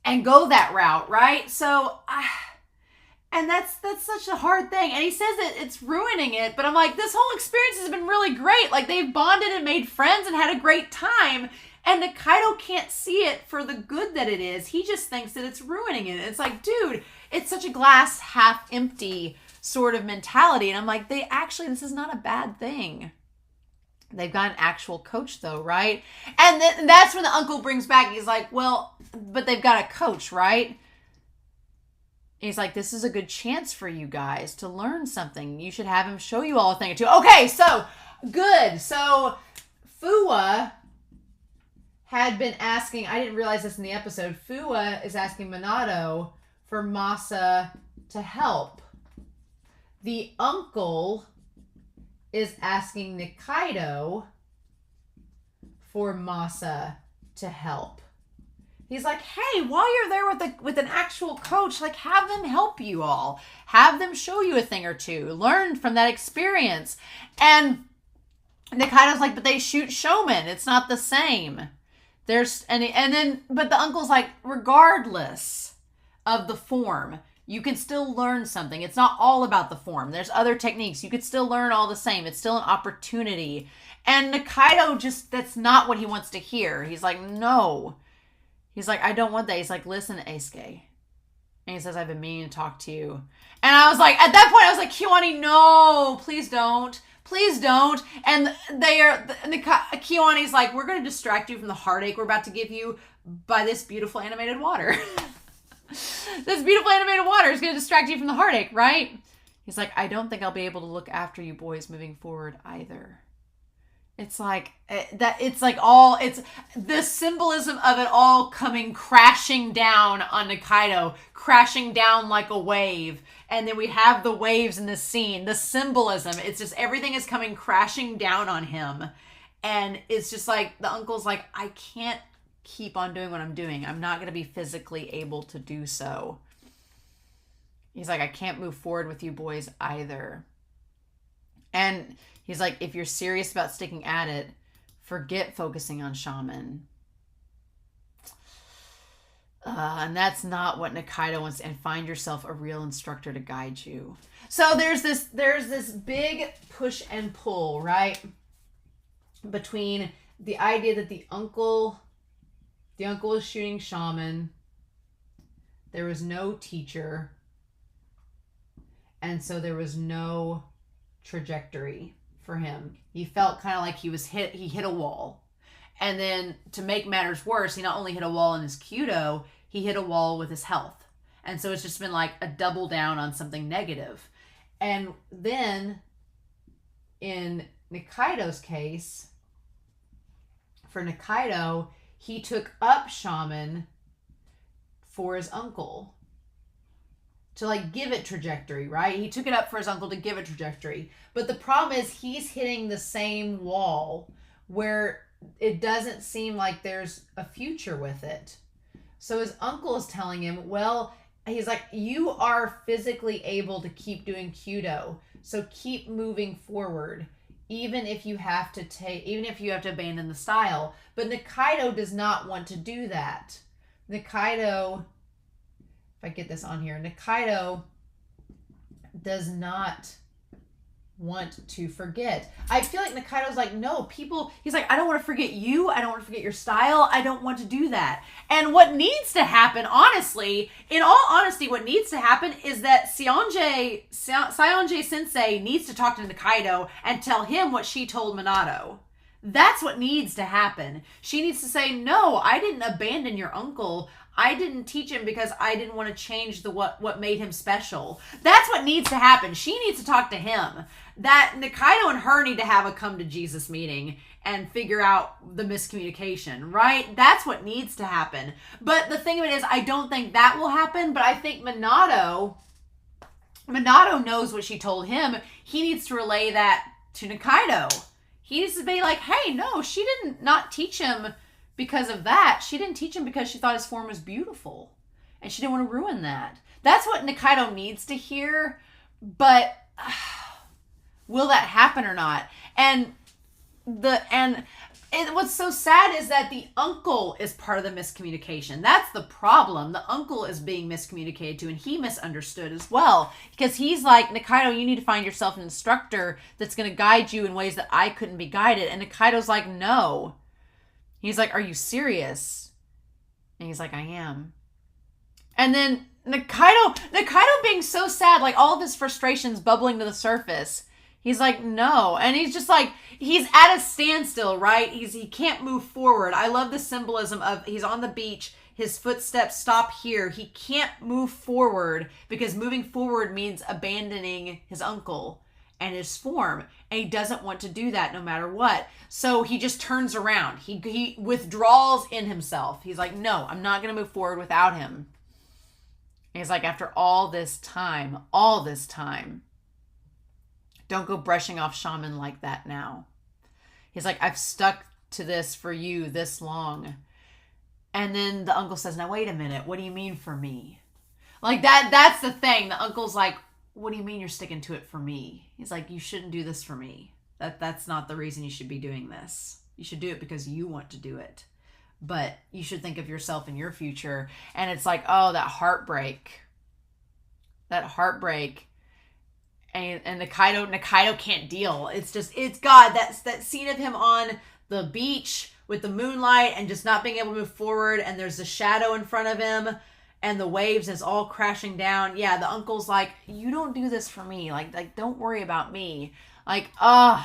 Speaker 1: and go that route, right? So, and that's such a hard thing. And he says that it's ruining it, but I'm like, this whole experience has been really great. Like, they've bonded and made friends and had a great time. And Nikaido can't see it for the good that it is. He just thinks that it's ruining it. It's like, dude, it's such a glass half empty sort of mentality. And I'm like, this is not a bad thing. They've got an actual coach though, right? And that's when the uncle brings back, he's like, well, but they've got a coach, right? He's like, this is a good chance for you guys to learn something. You should have him show you all a thing or two. Okay, so good. So Fuwa had been asking, I didn't realize this in the episode, Fuwa is asking Minato for Masa to help. The uncle is asking Nikaido for Masa to help. He's like, hey, while you're there with an actual coach, like, have them help you all. Have them show you a thing or two. Learn from that experience. And Nikaido's like, but they shoot showmen. It's not the same. But the uncle's like, regardless of the form, you can still learn something. It's not all about the form. There's other techniques. You could still learn all the same. It's still an opportunity. And Nikaido that's not what he wants to hear. He's like, no. He's like, I don't want that. He's like, listen, Eisuke. And he says, I've been meaning to talk to you. And I was like, at that point, I was like, Kiwani, no, please don't. Please don't. And Kiwani's like, we're going to distract you from the heartache we're about to give you by this beautiful animated water. This beautiful animated water is going to distract you from the heartache, right? He's like, I don't think I'll be able to look after you boys moving forward either. It's like it's like all, it's the symbolism of it all coming crashing down on Nikaido, crashing down like a wave. And then we have the waves in this scene, the symbolism. It's just everything is coming crashing down on him. And it's just like the uncle's like, I can't keep on doing what I'm doing. I'm not going to be physically able to do so. He's like, I can't move forward with you boys either. And he's like, if you're serious about sticking at it, forget focusing on shaman. And that's not what Nikaido wants. And find yourself a real instructor to guide you. So there's this big push and pull, right? Between the idea that the uncle is shooting shaman. There was no teacher. And so there was no trajectory for him. He felt kind of like he hit a wall. And then to make matters worse, he not only hit a wall in his Kyudo, he hit a wall with his health. And so it's just been like a double down on something negative. And then in Nikaido's case, for Nikaido, he took up shaman for his uncle to like give it trajectory, right? He took it up for his uncle to give it trajectory. But the problem is he's hitting the same wall where it doesn't seem like there's a future with it. So his uncle is telling him, well, he's like, you are physically able to keep doing Kyudo. So keep moving forward, even if you have to abandon the style. But Nikaido does not want to do that. Nikaido, if I get this on here, Nikaido does not want to forget. I feel like Nikaido's like, no, he's like, I don't want to forget you. I don't want to forget your style. I don't want to do that. And what needs to happen, honestly, in all honesty, what needs to happen is that Sayonji Sensei needs to talk to Nikaido and tell him what she told Minato. That's what needs to happen. She needs to say, no, I didn't abandon your uncle. I didn't teach him because I didn't want to change what made him special. That's what needs to happen. She needs to talk to him. That Nikaido and her need to have a come to Jesus meeting and figure out the miscommunication, right? That's what needs to happen. But the thing of it is, I don't think that will happen, but I think Minato knows what she told him. He needs to relay that to Nikaido. He needs to be like, hey, no, she didn't not teach him because of that. She didn't teach him because she thought his form was beautiful. And she didn't want to ruin that. That's what Nikaido needs to hear. But will that happen or not? And what's so sad is that the uncle is part of the miscommunication. That's the problem. The uncle is being miscommunicated to, and he misunderstood as well. Because he's like, Nikaido, you need to find yourself an instructor that's going to guide you in ways that I couldn't be guided. And Nikaido's like, no. He's like, are you serious? And he's like, I am. And then Nikaido being so sad, like all of his frustrations bubbling to the surface. He's like, no. And he's just like, he's at a standstill, right? He can't move forward. I love the symbolism of he's on the beach. His footsteps stop here. He can't move forward because moving forward means abandoning his uncle and his form. And he doesn't want to do that no matter what. So he just turns around. He withdraws in himself. He's like, no, I'm not going to move forward without him. And he's like, after all this time, don't go brushing off shaman like that now. He's like, I've stuck to this for you this long. And then the uncle says, now wait a minute. What do you mean for me? Like that's the thing. The uncle's like, what do you mean you're sticking to it for me? He's like, you shouldn't do this for me. That's not the reason you should be doing this. You should do it because you want to do it. But you should think of yourself in your future. And it's like, oh, that heartbreak. And Nikaido can't deal. It's God, that scene of him on the beach with the moonlight and just not being able to move forward, and there's a shadow in front of him and the waves is all crashing down. Yeah, the uncle's like, you don't do this for me. Like don't worry about me. Like, oh,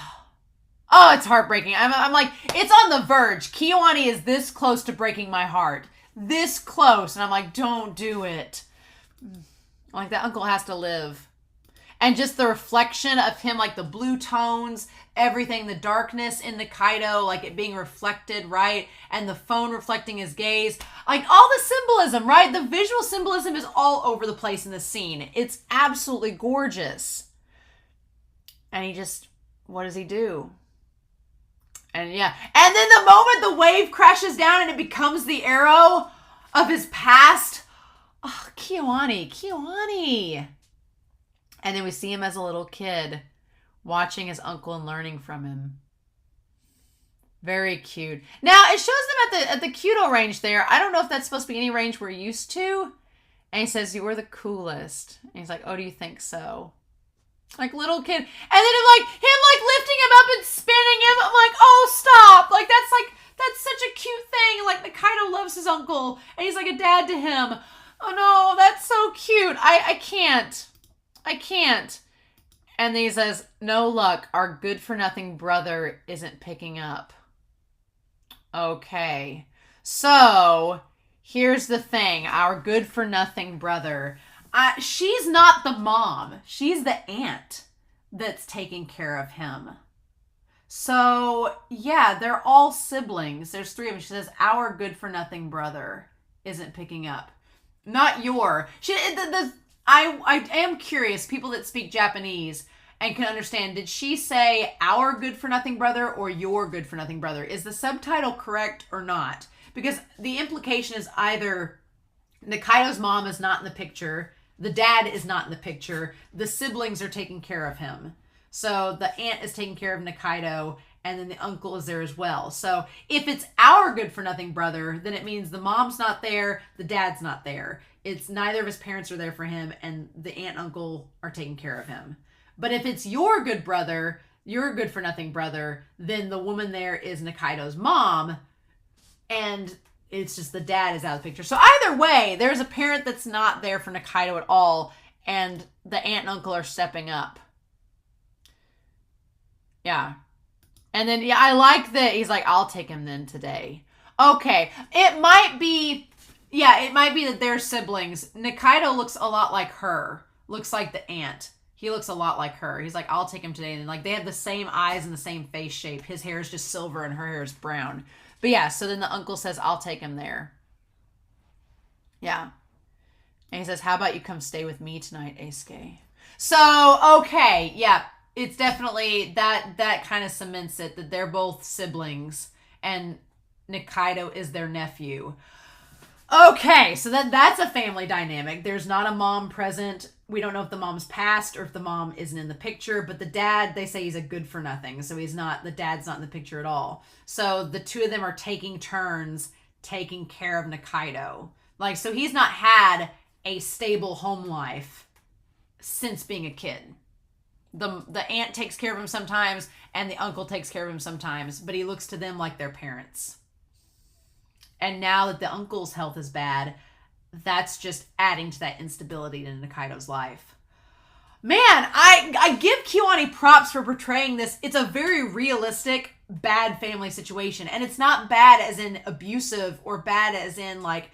Speaker 1: it's heartbreaking. I'm like, it's on the verge. Kiyoani is this close to breaking my heart. This close. And I'm like, don't do it. Like, that uncle has to live. And just the reflection of him, like the blue tones, everything, the darkness in Nikaido, like it being reflected, right? And the phone reflecting his gaze. Like all the symbolism, right? The visual symbolism is all over the place in this scene. It's absolutely gorgeous. And he just, what does he do? And yeah. And then the moment the wave crashes down and it becomes the arrow of his past. Oh, Kiwani. And then we see him as a little kid watching his uncle and learning from him. Very cute. Now, it shows them at the Kyudo range there. I don't know if that's supposed to be any range we're used to. And he says, you were the coolest. And he's like, oh, do you think so? Like, little kid. And then him lifting him up and spinning him. I'm like, oh, stop. That's such a cute thing. Like, Nikaido loves his uncle. And he's like a dad to him. Oh, no, that's so cute. I can't. And then he says, no luck. Our good-for-nothing brother isn't picking up. Okay. So, here's the thing. Our good-for-nothing brother. She's not the mom. She's the aunt that's taking care of him. So, yeah, they're all siblings. There's 3 of them. She says, our good-for-nothing brother isn't picking up. Not your. I am curious, people that speak Japanese and can understand, did she say our good-for-nothing brother or your good-for-nothing brother? Is the subtitle correct or not? Because the implication is either Nikaido's mom is not in the picture, the dad is not in the picture, the siblings are taking care of him. So the aunt is taking care of Nikaido, and then the uncle is there as well. So if it's our good-for-nothing brother, then it means the mom's not there, the dad's not there. It's neither of his parents are there for him, and the aunt and uncle are taking care of him. But if it's your good brother, your good-for-nothing brother, then the woman there is Nikaido's mom, and it's just the dad is out of the picture. So either way, there's a parent that's not there for Nikaido at all, and the aunt and uncle are stepping up. Yeah. And then, yeah, I like that he's like, I'll take him then today. Okay. It might be that they're siblings. Nikaido looks a lot like her. Looks like the aunt. He looks a lot like her. He's like, I'll take him today. And like, they have the same eyes and the same face shape. His hair is just silver and her hair is brown. But yeah, so then the uncle says, I'll take him there. Yeah. And he says, how about you come stay with me tonight, Eisuke? So, okay. Yeah. It's definitely, that kind of cements it, that they're both siblings, and Nikaido is their nephew. Okay, so that's a family dynamic. There's not a mom present. We don't know if the mom's passed or if the mom isn't in the picture, but the dad, they say he's a good-for-nothing, so the dad's not in the picture at all. So the 2 of them are taking turns taking care of Nikaido. Like, so he's not had a stable home life since being a kid. The aunt takes care of him sometimes, and the uncle takes care of him sometimes, but he looks to them like their parents. And now that the uncle's health is bad, that's just adding to that instability in Nikaido's life. Man, I give Kiwani props for portraying this. It's a very realistic, bad family situation. And it's not bad as in abusive or bad as in like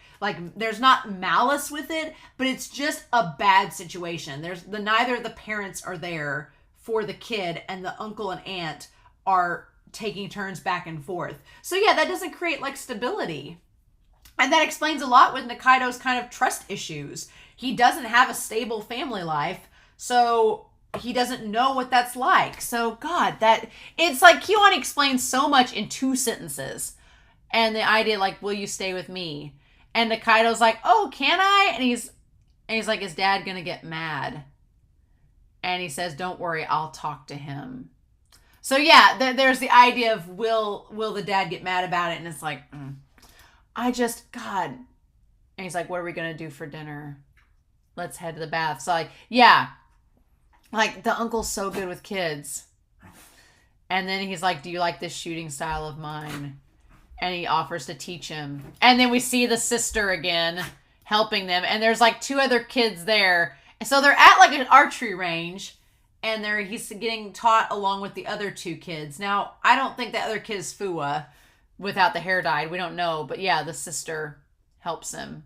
Speaker 1: there's not malice with it, but it's just a bad situation. Neither of the parents are there for the kid, and the uncle and aunt are taking turns back and forth. So yeah, that doesn't create like stability. And that explains a lot with Nikaido's kind of trust issues. He doesn't have a stable family life, so he doesn't know what that's like. So God, it's like Kiwani explains so much in 2 sentences. And the idea like, will you stay with me? And Nikaido's like, oh, can I? And he's like, is dad gonna get mad? And he says, don't worry, I'll talk to him. So yeah, there's the idea of will the dad get mad about it? And it's like, God. And he's like, what are we going to do for dinner? Let's head to the bath. So like, yeah, like the uncle's so good with kids. And then he's like, do you like this shooting style of mine? And he offers to teach him. And then we see the sister again helping them. And there's like 2 other kids there. And so they're at like an archery range. And he's getting taught along with the other 2 kids. Now, I don't think the other kid is Fuwa without the hair dyed. We don't know. But yeah, the sister helps him.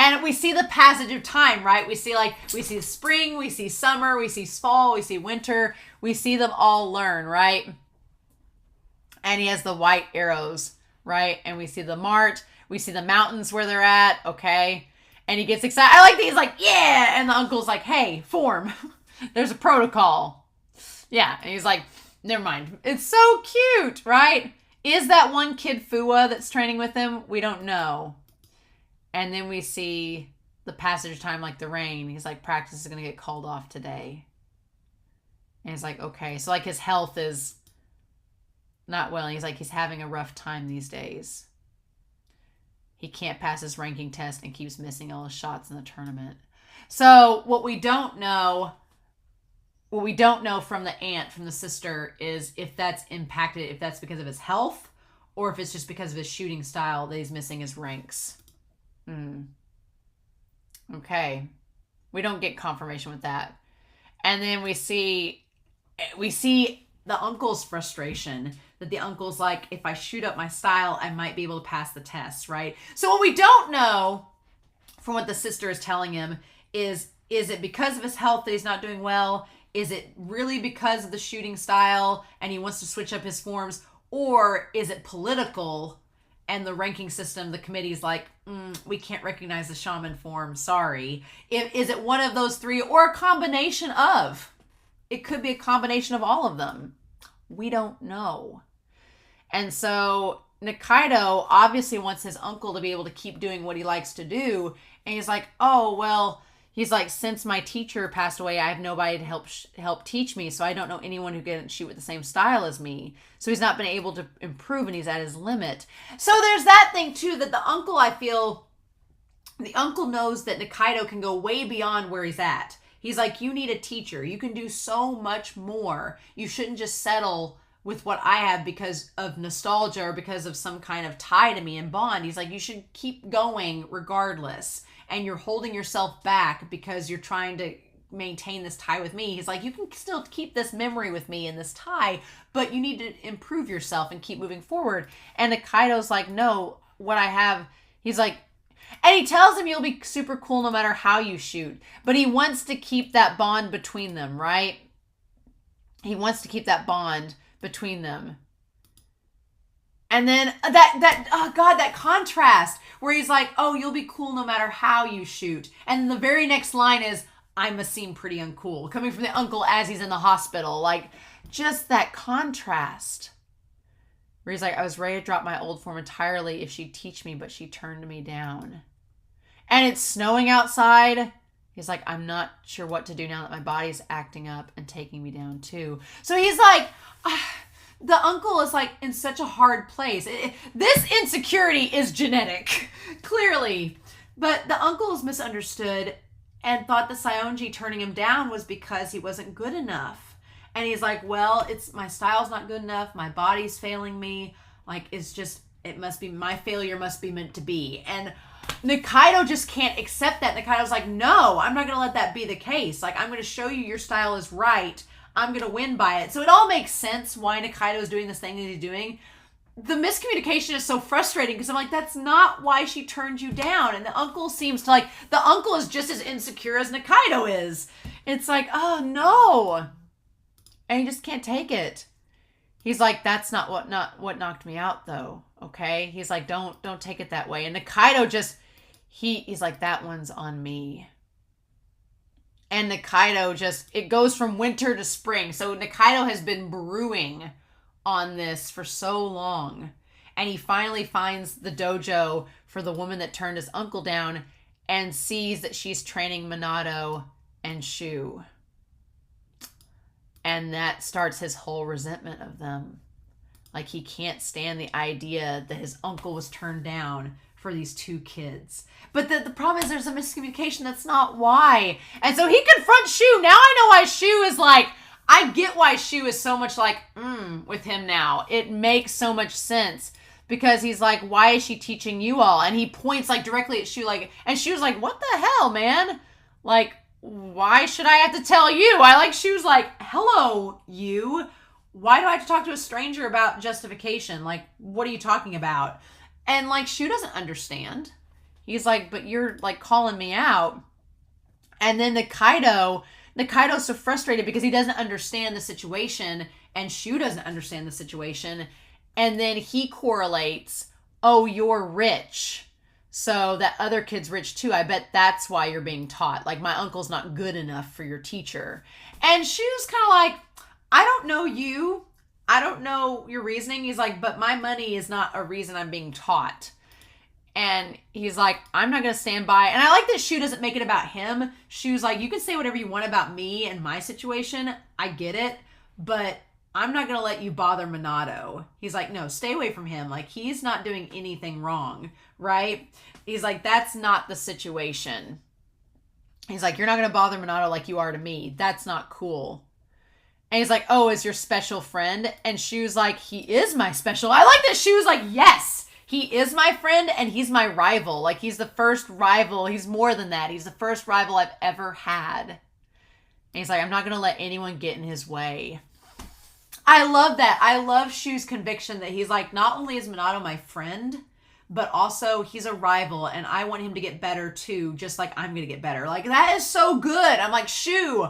Speaker 1: And we see the passage of time, right? We see spring, we see summer, we see fall, we see winter. We see them all learn, right? And he has the white arrows, right? And we see the mart. We see the mountains where they're at, okay? And he gets excited. I like that. He's like, yeah. And the uncle's like, hey, form. There's a protocol. Yeah. And he's like, never mind. It's so cute, right? Is that one kid Fua that's training with him? We don't know. And then we see the passage of time like the rain. He's like, practice is going to get called off today. And he's like, okay. So like his health is not well. He's like, he's having a rough time these days. He can't pass his ranking test and keeps missing all his shots in the tournament. So what we don't know from the aunt, from the sister, is if that's impacted, if that's because of his health or if it's just because of his shooting style that he's missing his ranks. Okay. We don't get confirmation with that. And then we see the uncle's frustration, that the uncle's like, if I shoot up my style, I might be able to pass the test, right? So what we don't know from what the sister is telling him is it because of his health that he's not doing well? Is it really because of the shooting style and he wants to switch up his forms? Or is it political and the ranking system, the committee's like, we can't recognize the shaman form, sorry. Is it one of those three or a combination of? It could be a combination of all of them. We don't know. And so Nikaido obviously wants his uncle to be able to keep doing what he likes to do. And he's like, oh, well, he's like, since my teacher passed away, I have nobody to help teach me. So I don't know anyone who can shoot with the same style as me. So he's not been able to improve and he's at his limit. So there's that thing too, that the uncle, I feel, the uncle knows that Nikaido can go way beyond where he's at. He's like, you need a teacher. You can do so much more. You shouldn't just settle with what I have because of nostalgia or because of some kind of tie to me and bond. He's like, you should keep going regardless. And you're holding yourself back because you're trying to maintain this tie with me. He's like, you can still keep this memory with me and this tie, but you need to improve yourself and keep moving forward. And Nikaido's like, no, what I have, he's like, and he tells him you'll be super cool no matter how you shoot. But he wants to keep that bond between them, right? He wants to keep that bond between them. And then that contrast where he's like, oh, you'll be cool no matter how you shoot. And the very next line is, I must seem pretty uncool. Coming from the uncle as he's in the hospital. Like, just that contrast. Where he's like, I was ready to drop my old form entirely if she'd teach me, but she turned me down. And it's snowing outside. He's like, I'm not sure what to do now that my body's acting up and taking me down too. So he's like, the uncle is like in such a hard place. This insecurity is genetic, clearly. But the uncle is misunderstood and thought the Saionji turning him down was because he wasn't good enough. And he's like, well, my style's not good enough. My body's failing me. Like, it must be, my failure must be meant to be. And Nikaido just can't accept that. Nikaido's like, no, I'm not going to let that be the case. Like, I'm going to show you your style is right. I'm going to win by it. So it all makes sense why Nikaido is doing this thing that he's doing. The miscommunication is so frustrating because I'm like, that's not why she turned you down. And the uncle seems to the uncle is just as insecure as Nikaido is. It's like, oh no. And he just can't take it. He's like, that's not what knocked me out though. Okay. He's like, don't take it that way. And Nikaido just, he's like, that one's on me. And Nikaido just, it goes from winter to spring. So Nikaido has been brewing on this for so long. And he finally finds the dojo for the woman that turned his uncle down and sees that she's training Minato and Shu. And that starts his whole resentment of them. Like, he can't stand the idea that his uncle was turned down for these two kids. But the problem is there's a miscommunication. That's not why. And so he confronts Shu. Now I know why Shu is like, I get why Shu is so much like, with him now. It makes so much sense. Because he's like, why is she teaching you all? And he points like directly at Shu, like, and Shu's like, what the hell, man? Like, why should I have to tell you? Shu's like, hello, you. Why do I have to talk to a stranger about justification? Like, what are you talking about? And like, Shu doesn't understand. He's like, but you're like calling me out. And then Nikaido's so frustrated because he doesn't understand the situation and Shu doesn't understand the situation. And then he correlates, oh, you're rich. So that other kid's rich too. I bet that's why you're being taught. Like, my uncle's not good enough for your teacher. And Shu's kind of like, I don't know you. I don't know your reasoning. He's like, but my money is not a reason I'm being taught. And he's like, I'm not going to stand by. And I like that Shu doesn't make it about him. Shu's like, you can say whatever you want about me and my situation. I get it. But I'm not going to let you bother Minato. He's like, no, stay away from him. Like, he's not doing anything wrong, right? He's like, that's not the situation. He's like, you're not going to bother Minato like you are to me. That's not cool. And he's like, oh, is your special friend? And Shu's like, he is my special. I like that Shu's like, yes, he is my friend and he's my rival. Like, he's the first rival. He's more than that. He's the first rival I've ever had. And he's like, I'm not going to let anyone get in his way. I love that. I love Shu's conviction that he's like, not only is Minato my friend, but also he's a rival and I want him to get better too, just like I'm going to get better. Like, that is so good. I'm like, Shu,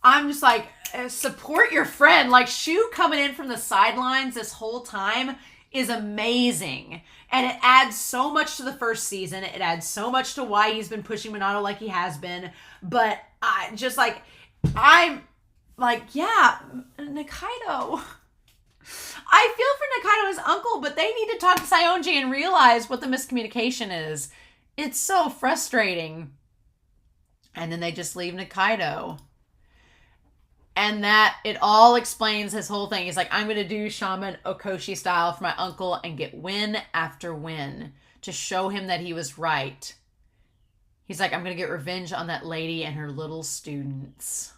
Speaker 1: I'm just like, support your friend. Like, Shu coming in from the sidelines this whole time is amazing. And it adds so much to the first season. It adds so much to why he's been pushing Minato like he has been. But I'm like, yeah, Nikaido. I feel for Nikaido's uncle, but they need to talk to Saionji and realize what the miscommunication is. It's so frustrating. And then they just leave Nikaido. And that, it all explains his whole thing. He's like, I'm going to do Shaman Okoshi style for my uncle and get win after win to show him that he was right. He's like, I'm going to get revenge on that lady and her little students.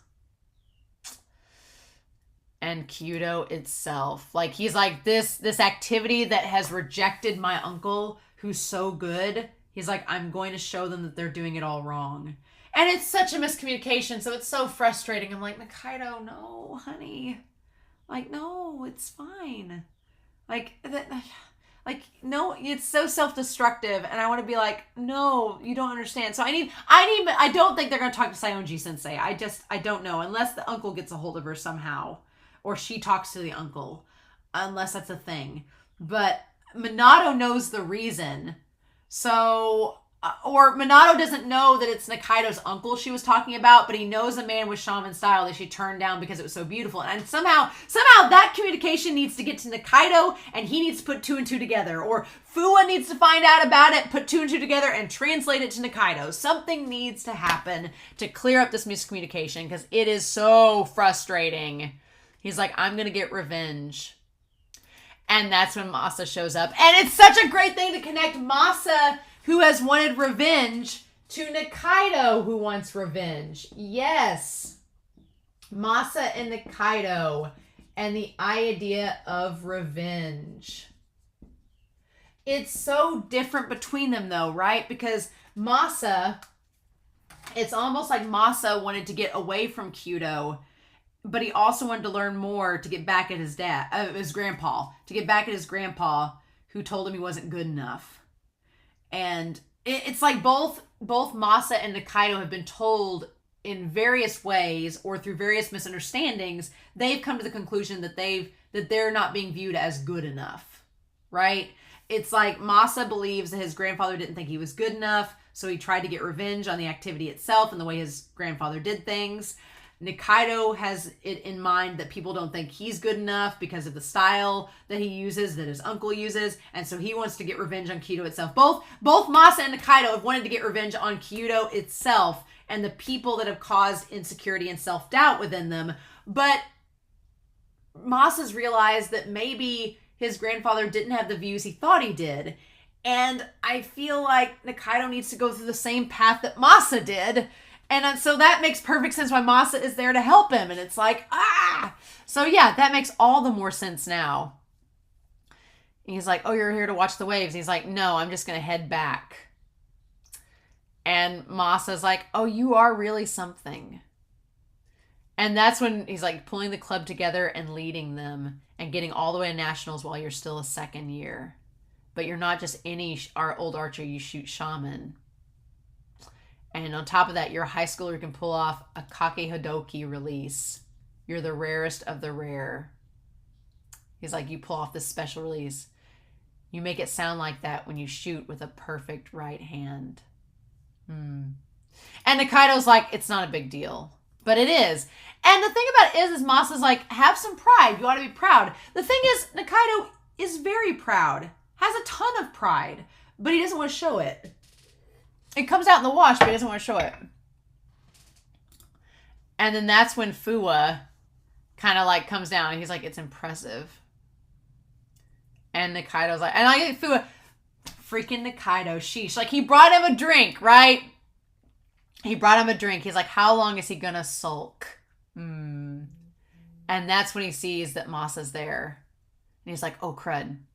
Speaker 1: And Kyudo itself. Like, he's like, this activity that has rejected my uncle, who's so good. He's like, I'm going to show them that they're doing it all wrong. And it's such a miscommunication, so it's so frustrating. I'm like, Nikaido, no, honey. Like, no, it's fine. Like, no, it's so self-destructive, and I want to be like, no, you don't understand. So I don't think they're going to talk to Saionji Sensei. I don't know, unless the uncle gets a hold of her somehow, or she talks to the uncle, unless that's a thing. But Minato knows the reason, so... or Minato doesn't know that it's Nikaido's uncle she was talking about, but he knows a man with shaman style that she turned down because it was so beautiful. And somehow that communication needs to get to Nikaido, and he needs to put 2 and 2 together. Or Fua needs to find out about it, put 2 and 2 together, and translate it to Nikaido. Something needs to happen to clear up this miscommunication, because it is so frustrating. He's like, I'm going to get revenge. And that's when Masa shows up. And it's such a great thing to connect Masa, who has wanted revenge, to Nikaido, who wants revenge. Yes. Masa and Nikaido and the idea of revenge. It's so different between them, though, right? Because Masa, it's almost like Masa wanted to get away from Kyudo, but he also wanted to learn more to get back at his grandpa, to get back at his grandpa, who told him he wasn't good enough. And it's like both Masa and Nikaido have been told in various ways, or through various misunderstandings, they've come to the conclusion that they're not being viewed as good enough, right? It's like Masa believes that his grandfather didn't think he was good enough, so he tried to get revenge on the activity itself and the way his grandfather did things. Nikaido has it in mind that people don't think he's good enough because of the style that he uses, that his uncle uses, and so he wants to get revenge on Kyudo itself. Both Masa and Nikaido have wanted to get revenge on Kyudo itself and the people that have caused insecurity and self-doubt within them, but Masa's realized that maybe his grandfather didn't have the views he thought he did, and I feel like Nikaido needs to go through the same path that Masa did. And so that makes perfect sense why Masa is there to help him. And it's like, So yeah, that makes all the more sense now. And he's like, oh, you're here to watch the waves. And he's like, no, I'm just going to head back. And Masa's like, oh, you are really something. And that's when he's like pulling the club together and leading them and getting all the way to nationals while you're still a second year. but you're not just any our old archer, you shoot shaman. And on top of that, you're a high schooler who can pull off a kake hodoki release. You're the rarest of the rare. He's like, you pull off this special release. You make it sound like that when you shoot with a perfect right hand. And Nikaido's like, it's not a big deal. But it is. And the thing about it is Masa's like, have some pride. You ought to be proud. The thing is, Nikaido is very proud. Has a ton of pride. But he doesn't want to show it. It comes out in the wash, but he doesn't want to show it. And then that's when Fuwa kind of like comes down. And he's like, it's impressive. And Nikaido's like, and I get Fuwa, freaking Nikaido, sheesh. Like, he brought him a drink, right? He brought him a drink. He's like, how long is he gonna sulk? And that's when he sees that Masa's there. And he's like, oh, crud. And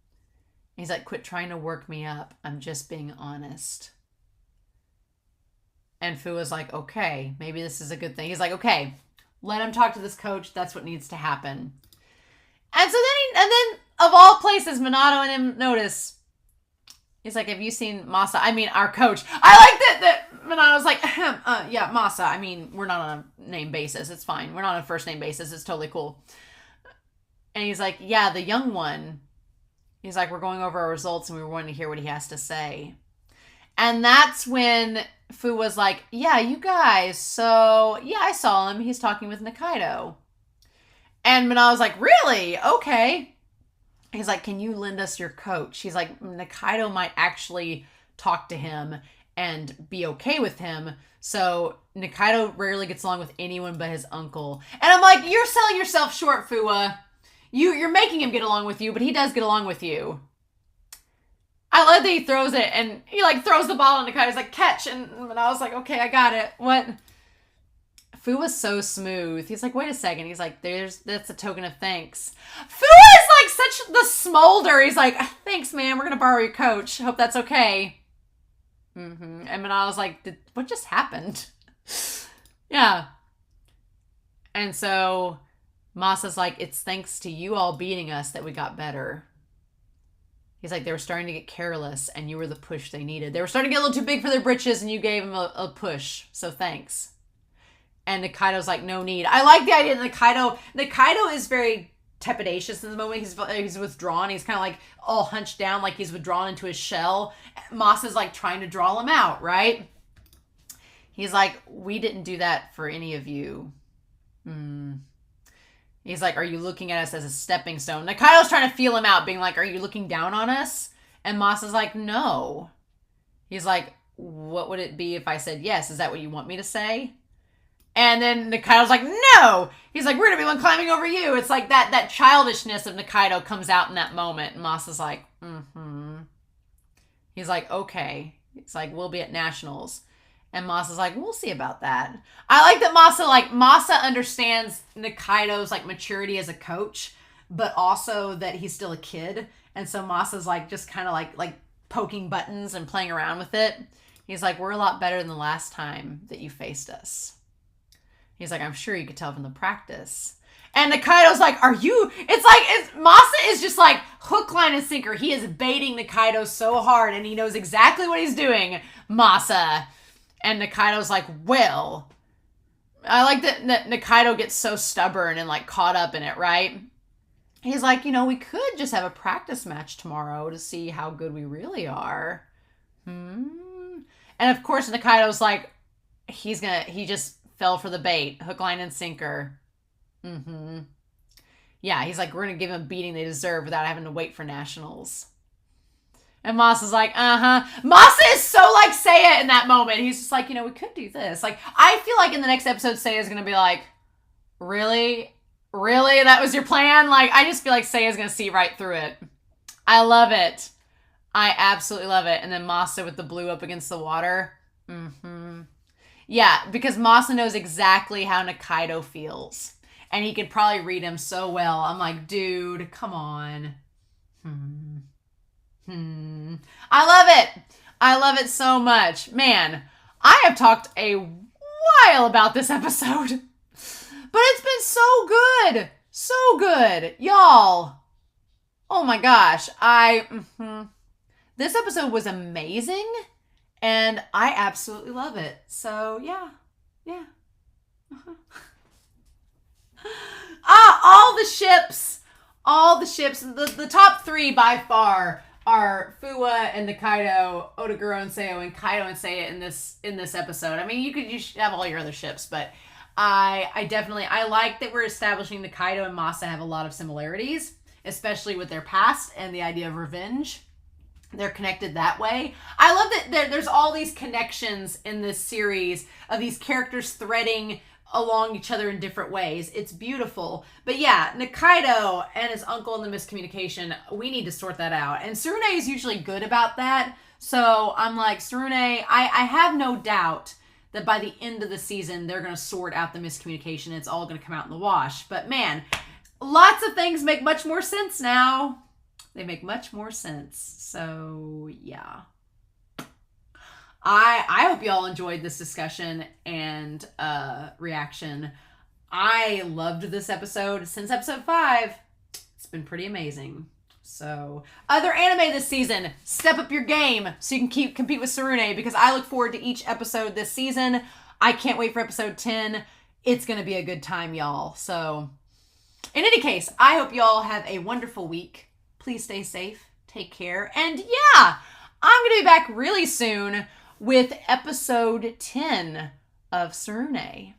Speaker 1: he's like, quit trying to work me up. I'm just being honest. And Fuwa's like, okay, maybe this is a good thing. He's like, okay, let him talk to this coach. That's what needs to happen. And so then of all places, Minato and him notice. He's like, have you seen Masa? I mean, our coach. I like that Minato's like, yeah, Masa. I mean, we're not on a name basis. It's fine. We're not on a first name basis. It's totally cool. And he's like, yeah, the young one. He's like, we're going over our results and we were wanting to hear what he has to say. And that's when Fu was like, yeah, you guys. So, yeah, I saw him. He's talking with Nikaido. And Minato was like, really? Okay. He's like, can you lend us your coach? He's like, Nikaido might actually talk to him and be okay with him. So Nikaido rarely gets along with anyone but his uncle. And I'm like, you're selling yourself short, Fuwa. You're making him get along with you, but he does get along with you. I love that he throws it and he like throws the ball and Nikaido's like, catch. And I was like, okay, I got it. What? Fu was so smooth. He's like, wait a second. He's like, that's a token of thanks. Fu is like such the smolder. He's like, thanks, man. We're going to borrow your coach. Hope that's okay. And I was like, what just happened? Yeah. And so Masa's like, it's thanks to you all beating us that we got better. He's like, they were starting to get careless and you were the push they needed. They were starting to get a little too big for their britches and you gave them a push. So thanks. And Nikaido's like, no need. I like the idea that Nikaido is very trepidatious in the moment. He's withdrawn. He's kind of like all hunched down, like he's withdrawn into his shell. Masa's like trying to draw him out, right? He's like, we didn't do that for any of you. He's like, are you looking at us as a stepping stone? Nikaido's trying to feel him out, being like, are you looking down on us? And Masa's like, no. He's like, what would it be if I said yes? Is that what you want me to say? And then Nikaido's like, no! He's like, we're gonna be one climbing over you. It's like that childishness of Nikaido comes out in that moment. And Masa's like, He's like, okay. It's like, we'll be at nationals. And Masa's like, we'll see about that. I like that Masa understands Nikaido's like maturity as a coach, but also that he's still a kid. And so Masa's like, just kind of like poking buttons and playing around with it. He's like, we're a lot better than the last time that you faced us. He's like, I'm sure you could tell from the practice. And Nikaido's like, are you? Masa is just like hook, line, and sinker. He is baiting Nikaido so hard and he knows exactly what he's doing, Masa. And Nikaido's like, well, I like that Nikaido gets so stubborn and like caught up in it, right? He's like, we could just have a practice match tomorrow to see how good we really are. And of course, Nikaido's like, he just fell for the bait, hook, line, and sinker. Yeah, he's like, we're going to give them a beating they deserve without having to wait for nationals. And Masa's like, Masa is so like Seiya in that moment. He's just like, we could do this. Like, I feel like in the next episode, Seiya's going to be like, really? Really? That was your plan? Like, I just feel like Seiya's going to see right through it. I love it. I absolutely love it. And then Masa with the blue up against the water. Yeah, because Masa knows exactly how Nikaido feels. And he could probably read him so well. I'm like, dude, come on. I love it. I love it so much. Man, I have talked a while about this episode. But it's been so good. So good. Y'all. Oh my gosh. This episode was amazing, and I absolutely love it. So, yeah. Yeah. Uh-huh. All the ships. All the ships. The top three by far are Fuwa and Nikaido, Odaguro and Seo, and Kaido and Seiya in this episode. I mean, you should have all your other ships, but I definitely like that we're establishing Nikaido and Masa have a lot of similarities, especially with their past and the idea of revenge. They're connected that way. I love that there's all these connections in this series of these characters threading along each other in different ways. It's beautiful. But yeah, Nikaido and his uncle and the miscommunication, we need to sort that out. And Tsurune is usually good about that. So I'm like, Tsurune, I have no doubt that by the end of the season, they're going to sort out the miscommunication. It's all going to come out in the wash. But man, lots of things make much more sense now. They make much more sense. So yeah. I hope y'all enjoyed this discussion and reaction. I loved this episode. Since episode 5, it's been pretty amazing. So, other anime this season, step up your game so you can compete with Tsurune, because I look forward to each episode this season. I can't wait for episode 10. It's going to be a good time, y'all. So, in any case, I hope y'all have a wonderful week. Please stay safe. Take care. And yeah, I'm going to be back really soon with episode 10 of Tsurune.